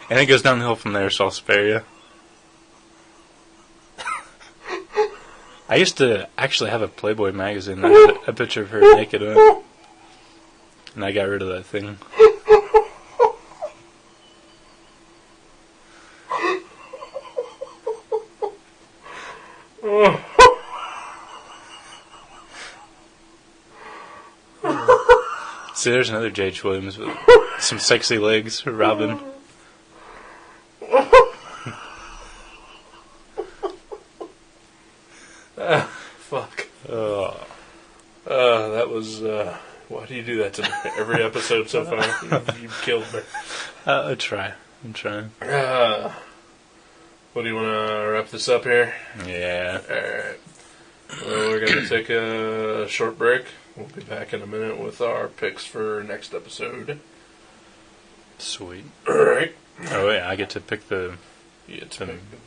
[SPEAKER 5] And it goes downhill from there, so I'll spare you. I used to actually have a Playboy magazine that had a picture of her naked in it. And I got rid of that thing. See, there's another J.H. Williams with some sexy legs, Robin.
[SPEAKER 4] Fuck.
[SPEAKER 5] Oh.
[SPEAKER 4] That was, why do you do that to me? Every episode so far, you've killed me.
[SPEAKER 5] I'll try. I'm trying.
[SPEAKER 4] What do you want to wrap this up here?
[SPEAKER 5] Yeah.
[SPEAKER 4] Alright. Well, we're going going to take a short break. We'll be back in a minute with our picks for next episode.
[SPEAKER 5] Sweet.
[SPEAKER 4] Alright.
[SPEAKER 5] Oh, yeah, I get to pick the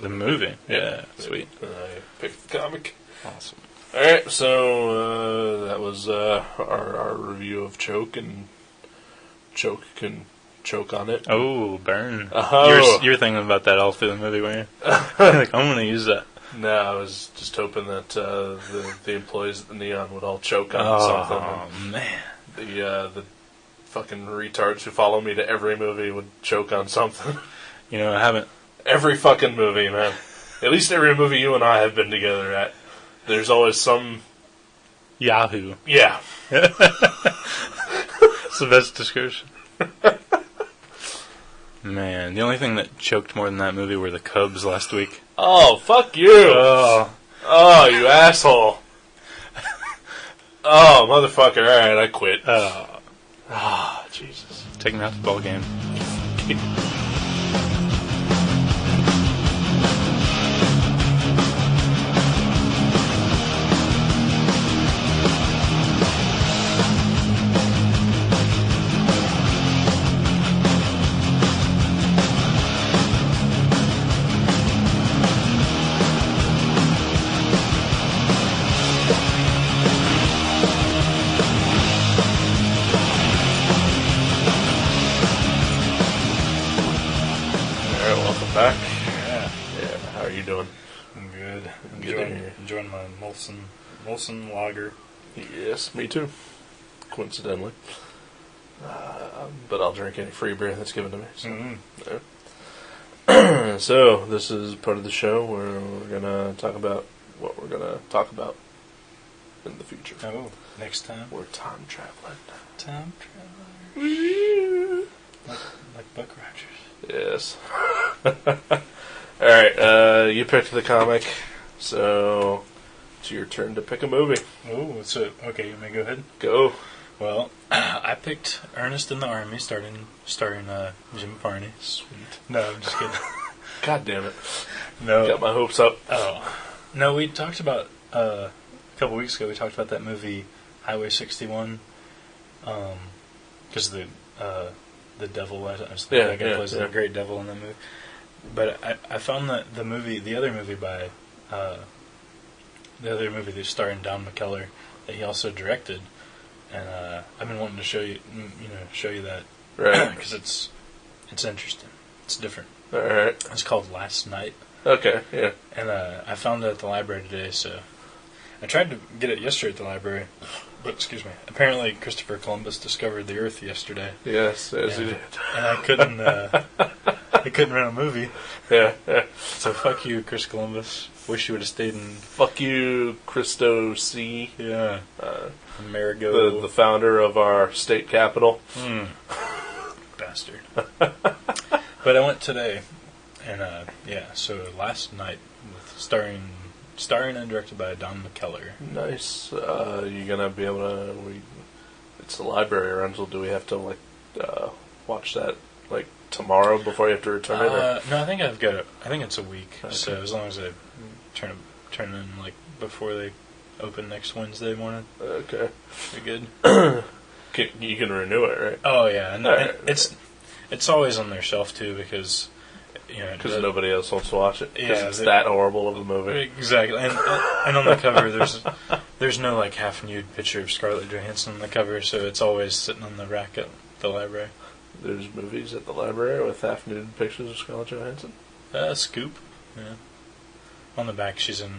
[SPEAKER 5] movie. Yeah, sweet.
[SPEAKER 4] I picked the comic.
[SPEAKER 5] Awesome.
[SPEAKER 4] Alright, so that was our review of Choke, and Choke can choke on it.
[SPEAKER 5] Oh, burn.
[SPEAKER 4] Oh.
[SPEAKER 5] You're thinking about that all through the movie, weren't you? Like, I'm going to use that.
[SPEAKER 4] No, I was just hoping that the employees at the Neon would all choke on something.
[SPEAKER 5] Oh, man.
[SPEAKER 4] The fucking retards who follow me to every movie would choke on something.
[SPEAKER 5] You know, I haven't...
[SPEAKER 4] Every fucking movie, man. At least every movie you and I have been together at. There's always some...
[SPEAKER 5] Yahoo.
[SPEAKER 4] Yeah.
[SPEAKER 5] That's the best description. Man, the only thing that choked more than that movie were the Cubs last week.
[SPEAKER 4] Oh, fuck you!
[SPEAKER 5] Oh,
[SPEAKER 4] You asshole! Oh, motherfucker! Alright, I quit. Jesus.
[SPEAKER 5] Take me out to the ball game.
[SPEAKER 4] Back.
[SPEAKER 5] Yeah.
[SPEAKER 4] Yeah, how are you doing?
[SPEAKER 5] I'm good.
[SPEAKER 4] Good.
[SPEAKER 5] Enjoying my Molson lager.
[SPEAKER 4] Yes, me too. Coincidentally. But I'll drink any free beer that's given to me. So.
[SPEAKER 5] Mm-hmm.
[SPEAKER 4] So, this is part of the show where we're going to talk about what we're going to talk about in the future.
[SPEAKER 5] Oh, next time?
[SPEAKER 4] We're time traveling.
[SPEAKER 5] Time traveler. Like Buck Rogers.
[SPEAKER 4] Yes. Alright, you picked the comic, so it's your turn to pick a movie.
[SPEAKER 5] Oh, so, okay, you may go ahead.
[SPEAKER 4] Go.
[SPEAKER 5] Well, I picked Ernest in the Army, starring Jim Varney.
[SPEAKER 4] Sweet.
[SPEAKER 5] No, I'm just kidding.
[SPEAKER 4] God damn it.
[SPEAKER 5] No.
[SPEAKER 4] Got my hopes up.
[SPEAKER 5] Oh. No, we talked about, a couple weeks ago, we talked about that movie, Highway 61, because the devil, I was thinking that guy plays the great devil in that movie. But I found that the other movie that's starring Don McKellar, that he also directed, and I've been wanting to show you that,
[SPEAKER 4] Right.
[SPEAKER 5] because it's interesting, it's different.
[SPEAKER 4] All right.
[SPEAKER 5] It's called Last Night.
[SPEAKER 4] Okay. Yeah.
[SPEAKER 5] And I found it at the library today, so I tried to get it yesterday at the library. But, excuse me. Apparently, Christopher Columbus discovered the Earth yesterday.
[SPEAKER 4] Yes, as he did.
[SPEAKER 5] And I couldn't. I couldn't rent a movie.
[SPEAKER 4] Yeah.
[SPEAKER 5] So fuck you, Chris Columbus. Wish you would have stayed in.
[SPEAKER 4] Fuck you, Christo C.
[SPEAKER 5] Yeah. Amerigo.
[SPEAKER 4] The founder of our state capital.
[SPEAKER 5] Bastard. But I went today, and so Last Night, with starring and directed by Don McKellar.
[SPEAKER 4] Nice. You gonna be able to? It's the library rental. Do we have to watch that tomorrow before you have to return it? Or?
[SPEAKER 5] No, I think I've got it. I think it's a week.
[SPEAKER 4] Okay.
[SPEAKER 5] So as long as I turn in before they open next Wednesday morning,
[SPEAKER 4] Okay.
[SPEAKER 5] we're good.
[SPEAKER 4] You can renew it, right?
[SPEAKER 5] Oh yeah, and,
[SPEAKER 4] Right.
[SPEAKER 5] and it's always on their shelf too because
[SPEAKER 4] Because nobody else wants to watch it. Because
[SPEAKER 5] Yeah,
[SPEAKER 4] it's that horrible of a movie.
[SPEAKER 5] Exactly, and on the cover there's no half nude picture of Scarlett Johansson on the cover, so it's always sitting on the rack at the library.
[SPEAKER 4] There's movies at the library with half nude pictures of Scarlett Johansson.
[SPEAKER 5] Scoop, yeah. On the back, she's in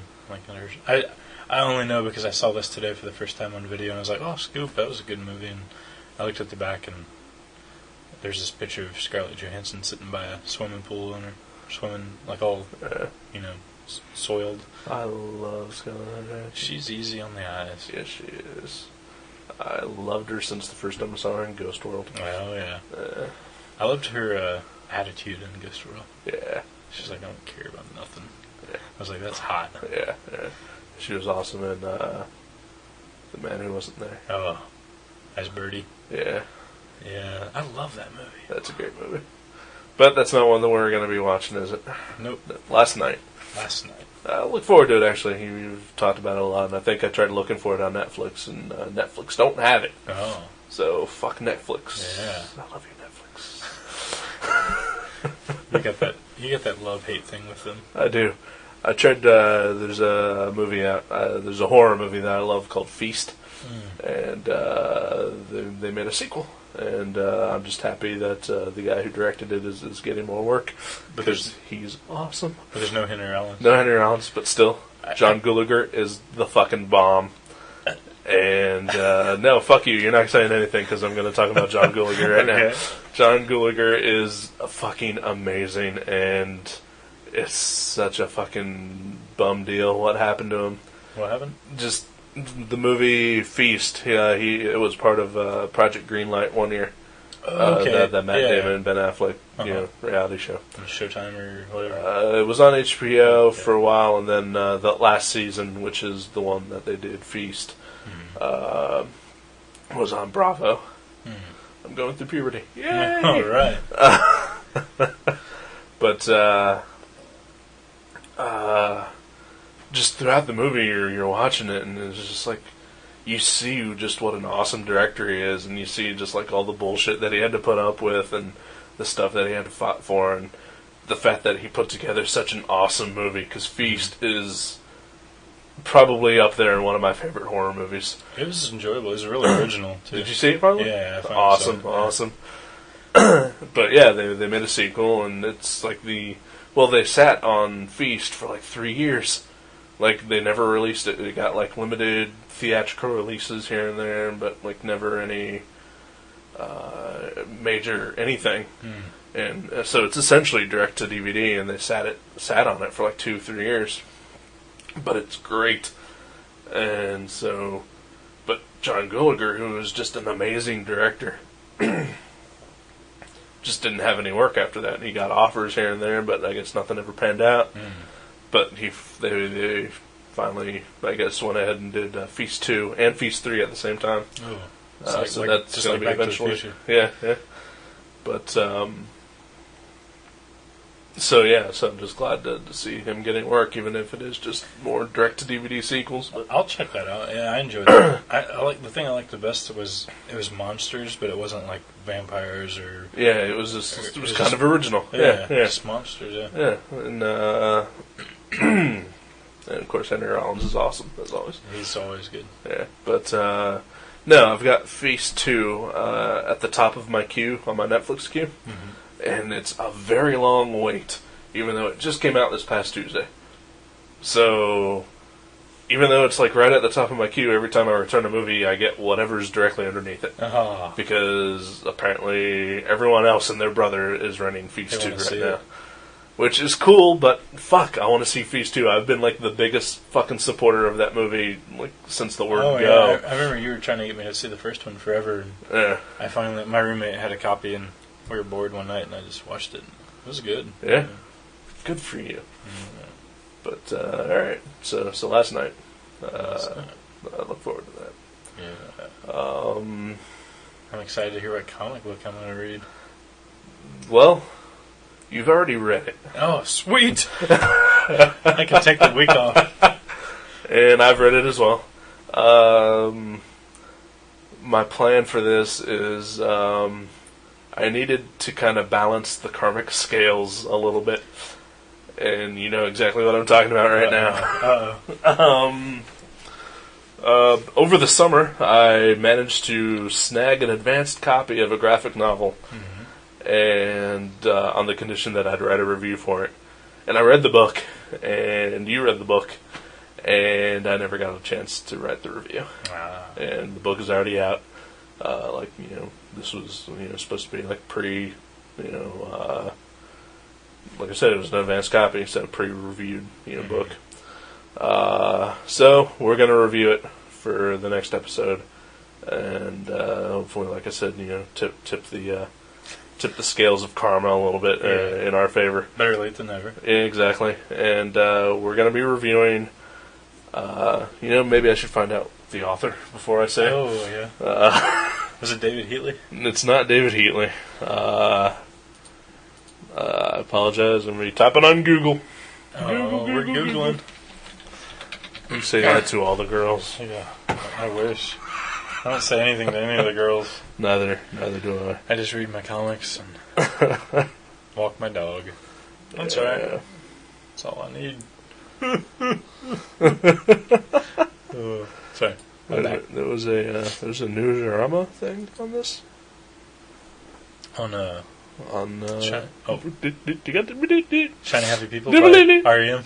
[SPEAKER 5] I only know because I saw this today for the first time on video, and I was like, "Oh, Scoop, that was a good movie." And I looked at the back, and there's this picture of Scarlett Johansson sitting by a swimming pool, and her swimming all, soiled.
[SPEAKER 4] I love Scarlett Johansson.
[SPEAKER 5] She's easy on the eyes.
[SPEAKER 4] Yes, she is. I loved her since the first time I saw her in Ghost World.
[SPEAKER 5] Oh yeah. I loved her attitude in Ghost World.
[SPEAKER 4] Yeah.
[SPEAKER 5] She's like, "I don't care about nothing."
[SPEAKER 4] Yeah.
[SPEAKER 5] I was like, "That's hot."
[SPEAKER 4] Yeah. She was awesome in The Man Who Wasn't There.
[SPEAKER 5] Oh, as Birdie.
[SPEAKER 4] Yeah.
[SPEAKER 5] Yeah, I love that movie.
[SPEAKER 4] That's a great movie. But that's not one that we're going to be watching, is it?
[SPEAKER 5] Nope.
[SPEAKER 4] Last Night.
[SPEAKER 5] Last night.
[SPEAKER 4] I look forward to it, actually. You've talked about it a lot, and I think I tried looking for it on Netflix, and Netflix don't have it.
[SPEAKER 5] Oh.
[SPEAKER 4] So, fuck Netflix.
[SPEAKER 5] Yeah.
[SPEAKER 4] I love you, Netflix.
[SPEAKER 5] You get that love-hate thing with them.
[SPEAKER 4] I do. I tried, there's a movie out, there's a horror movie that I love called Feast, and they made a sequel. And I'm just happy that the guy who directed it is getting more work, because he's awesome.
[SPEAKER 5] But there's no Henry Rollins.
[SPEAKER 4] No Henry Rollins, but still, John Gallagher is the fucking bomb. And no, fuck you. You're not saying anything because I'm going to talk about John Gallagher right now. John Gallagher is fucking amazing, and it's such a fucking bum deal what happened to him.
[SPEAKER 5] What happened?
[SPEAKER 4] Just the movie Feast. It was part of Project Greenlight one year.
[SPEAKER 5] Okay.
[SPEAKER 4] That Matt Damon and Ben Affleck reality show.
[SPEAKER 5] Showtime or whatever.
[SPEAKER 4] It was on HBO for a while, and then the last season, which is the one that they did, Feast, was on Bravo. I'm going through puberty. Yay!
[SPEAKER 5] All right.
[SPEAKER 4] But just throughout the movie, you're watching it, and it's just like you see just what an awesome director he is, and you see just like all the bullshit that he had to put up with, and the stuff that he had to fight for, and the fact that he put together such an awesome movie. Because Feast is probably up there in one of my favorite horror movies.
[SPEAKER 5] It was enjoyable. It was really original too.
[SPEAKER 4] Did you see it, finally?
[SPEAKER 5] Yeah, I finally
[SPEAKER 4] awesome,
[SPEAKER 5] saw it, yeah.
[SPEAKER 4] awesome. But yeah, they made a sequel, and it's like they sat on Feast for like 3 years. Like, they never released it. It got like limited theatrical releases here and there, but like never any major anything. And so it's essentially direct to DVD, and they sat on it for like 2-3 years. But it's great. And so, but John Gallagher, who is just an amazing director, just didn't have any work after that. He got offers here and there, but I guess nothing ever panned out. But they finally, I guess, went ahead and did Feast 2 and Feast 3 at the same time.
[SPEAKER 5] Oh.
[SPEAKER 4] So that's going to be eventually. Yeah. But, so I'm just glad to see him getting work, even if it is just more direct-to-DVD sequels. But
[SPEAKER 5] I'll check that out. Yeah, I enjoyed that. I like the thing I liked the best was it was monsters, but it wasn't like vampires or.
[SPEAKER 4] Yeah, it was kind of original. Yeah,
[SPEAKER 5] just monsters.
[SPEAKER 4] Yeah, and and of course Henry Rollins is awesome as always.
[SPEAKER 5] He's always good.
[SPEAKER 4] Yeah, but no, I've got Feast 2 at the top of my queue on my Netflix queue. And it's a very long wait, even though it just came out this past Tuesday. So, even though it's like right at the top of my queue, every time I return a movie, I get whatever's directly underneath it. Because apparently everyone else and their brother is running Feast 2 right now. Which is cool, but fuck, I want to see Feast 2. I've been like the biggest fucking supporter of that movie like since the word go.
[SPEAKER 5] Yeah, I remember you were trying to get me to see the first one forever.
[SPEAKER 4] Yeah.
[SPEAKER 5] I finally, my roommate had a copy, and we were bored one night, and I just watched it. It was good.
[SPEAKER 4] Yeah. Good for you. But, alright. So last night. I look forward to that.
[SPEAKER 5] Yeah. I'm excited to hear what comic book I'm going to read.
[SPEAKER 4] Well, you've already read it.
[SPEAKER 5] Oh, sweet! I can take the week off.
[SPEAKER 4] And I've read it as well. My plan for this is I needed to kind of balance the karmic scales a little bit. And you know exactly what I'm talking about right now. Over the summer, I managed to snag an advanced copy of a graphic novel. And on the condition that I'd write a review for it. And I read the book, and you read the book, and I never got a chance to write the review. And the book is already out. This was supposed to be like like I said, it was an advanced copy, so pre-reviewed book. So we're gonna review it for the next episode, and hopefully, like I said, tip the scales of karma a little bit in our favor.
[SPEAKER 5] Better late than never.
[SPEAKER 4] Yeah, exactly. And we're going to be reviewing, maybe I should find out the author before I say.
[SPEAKER 5] Oh, yeah. Was it David Heatley?
[SPEAKER 4] It's not David Heatley. I apologize. I'm going to be typing on Google.
[SPEAKER 5] Oh, we're Googling.
[SPEAKER 4] You say that to all the girls.
[SPEAKER 5] Yeah, I wish. I don't say anything to any of the girls.
[SPEAKER 4] Neither do I.
[SPEAKER 5] I just read my comics and walk my dog. That's right.
[SPEAKER 4] Yeah.
[SPEAKER 5] That's all I need. Sorry.
[SPEAKER 4] There was a newsarama thing on this.
[SPEAKER 5] On
[SPEAKER 4] Shiny,
[SPEAKER 5] Shiny Happy People by R.E.M.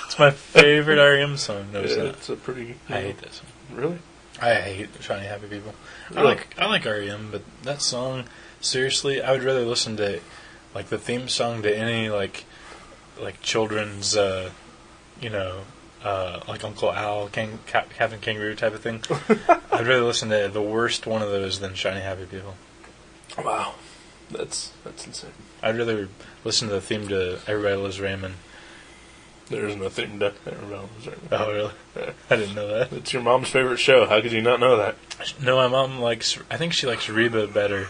[SPEAKER 5] It's my favorite R.E.M. song. Notice that.
[SPEAKER 4] It's a pretty.
[SPEAKER 5] I hate that song.
[SPEAKER 4] Really?
[SPEAKER 5] I hate Shiny Happy People.
[SPEAKER 4] Really?
[SPEAKER 5] I like R.E.M., but that song, seriously, I would rather listen to like the theme song to any like children's like Uncle Al, Captain Kangaroo type of thing. I'd rather listen to the worst one of those than Shiny Happy People.
[SPEAKER 4] Wow, that's insane.
[SPEAKER 5] I'd rather listen to the theme to Everybody Loves Raymond.
[SPEAKER 4] There is no theme to Everybody Loves Raymond.
[SPEAKER 5] Oh, really?
[SPEAKER 4] Yeah.
[SPEAKER 5] I didn't know that.
[SPEAKER 4] It's your mom's favorite show. How could you not know that?
[SPEAKER 5] No, my mom likes. I think she likes Reba better,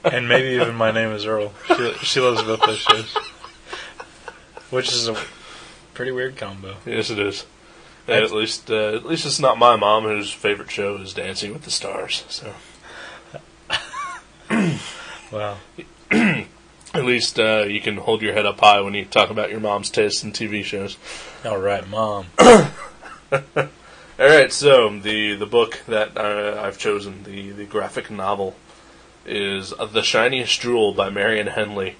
[SPEAKER 5] and maybe even My Name Is Earl. She loves both those shows, which is a pretty weird combo.
[SPEAKER 4] Yes, it is. And at least it's not my mom whose favorite show is Dancing with the Stars. So,
[SPEAKER 5] wow.
[SPEAKER 4] At least you can hold your head up high when you talk about your mom's tastes in TV shows.
[SPEAKER 5] All right, Mom.
[SPEAKER 4] All right, so the book that I've chosen, the graphic novel, is The Shiniest Jewel by Marion Henley,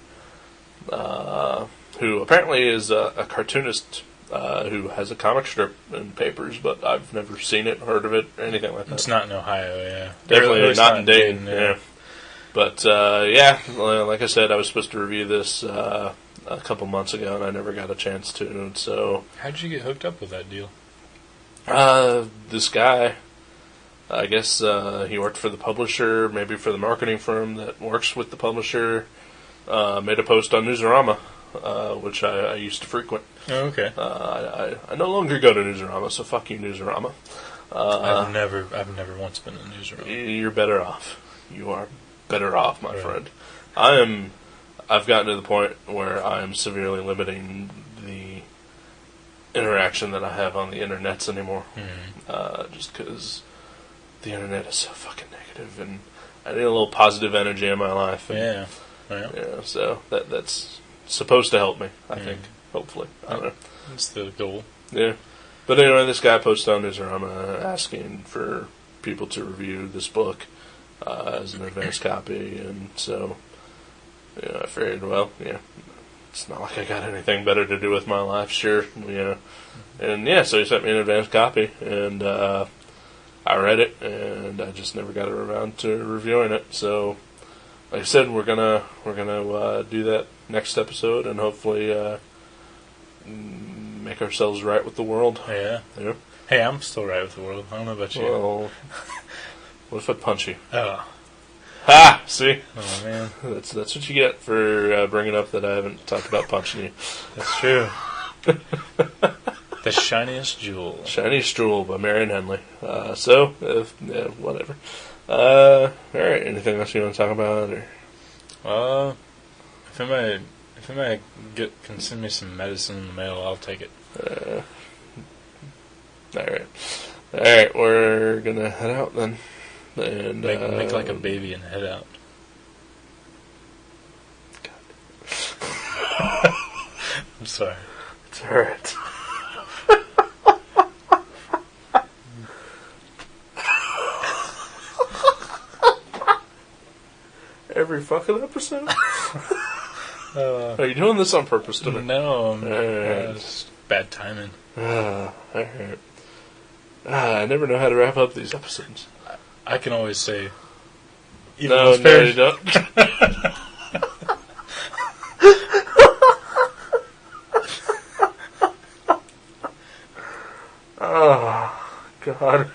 [SPEAKER 4] who apparently is a cartoonist who has a comic strip in papers, but I've never seen it, heard of it, or anything like that.
[SPEAKER 5] It's not in Ohio, yeah.
[SPEAKER 4] Definitely not in
[SPEAKER 5] Dayton,
[SPEAKER 4] Dayton, yeah. But, like I said, I was supposed to review this a couple months ago, and I never got a chance to, so...
[SPEAKER 5] How did you get hooked up with that deal?
[SPEAKER 4] This guy, I guess he worked for the publisher, maybe for the marketing firm that works with the publisher, made a post on Newsarama, which I used to frequent.
[SPEAKER 5] Oh, okay.
[SPEAKER 4] I no longer go to Newsarama, so fuck you, Newsarama.
[SPEAKER 5] I've never once been in Newsarama.
[SPEAKER 4] You're better off. You are better off, my friend. I've gotten to the point where I am severely limiting the interaction that I have on the internets anymore. Mm-hmm. Just because the internet is so fucking negative, and I need a little positive energy in my life. And, yeah. So that's supposed to help me, I think. Hopefully. I don't know.
[SPEAKER 5] That's the goal.
[SPEAKER 4] Yeah. But anyway, this guy posted on Newsarama asking for people to review this book as an advanced copy, and so I figured, well, it's not like I got anything better to do with my life, sure, and so he sent me an advanced copy, and I read it, and I just never got around to reviewing it. So, like I said, we're gonna do that next episode, and hopefully make ourselves right with the world.
[SPEAKER 5] Yeah. Hey, I'm still right with the world. I don't know about you.
[SPEAKER 4] Well, what if I punch you?
[SPEAKER 5] Oh.
[SPEAKER 4] Ha! See?
[SPEAKER 5] Oh, man.
[SPEAKER 4] That's what you get for bringing up that I haven't talked about punching you.
[SPEAKER 5] That's true. The Shiniest Jewel.
[SPEAKER 4] Shiniest Jewel by Marion Henley. Whatever. Alright, anything else you want to talk about? Or?
[SPEAKER 5] If anybody can send me some medicine in the mail, I'll take it.
[SPEAKER 4] Alright, we're gonna head out then. And
[SPEAKER 5] make like a baby and head out. God. I'm sorry.
[SPEAKER 4] It's alright. Every fucking episode? Are you doing this on purpose today?
[SPEAKER 5] No, it's bad timing.
[SPEAKER 4] Alright. I never know how to wrap up these episodes.
[SPEAKER 5] I can always say,
[SPEAKER 4] no, you don't. Oh, God.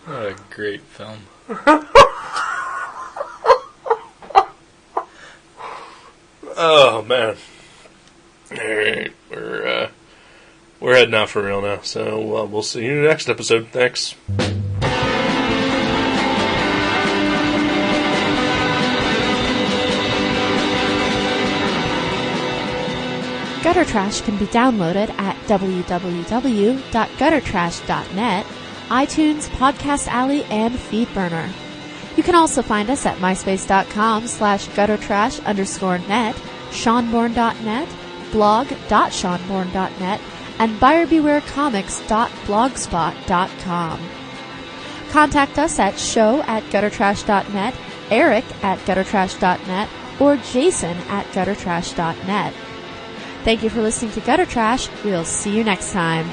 [SPEAKER 5] What a great film.
[SPEAKER 4] Oh, man. Alright, we're heading out for real now, so we'll see you in the next episode. Thanks.
[SPEAKER 6] Trash can be downloaded at www.guttertrash.net, iTunes, Podcast Alley, and Feedburner. You can also find us at myspace.com/guttertrash_net, seanborn.net, blog.seanborn.net, and buyerbewarecomics.blogspot.com. Contact us at show@guttertrash.net, eric@guttertrash.net, or jason@guttertrash.net. Thank you for listening to Gutter Trash. We'll see you next time.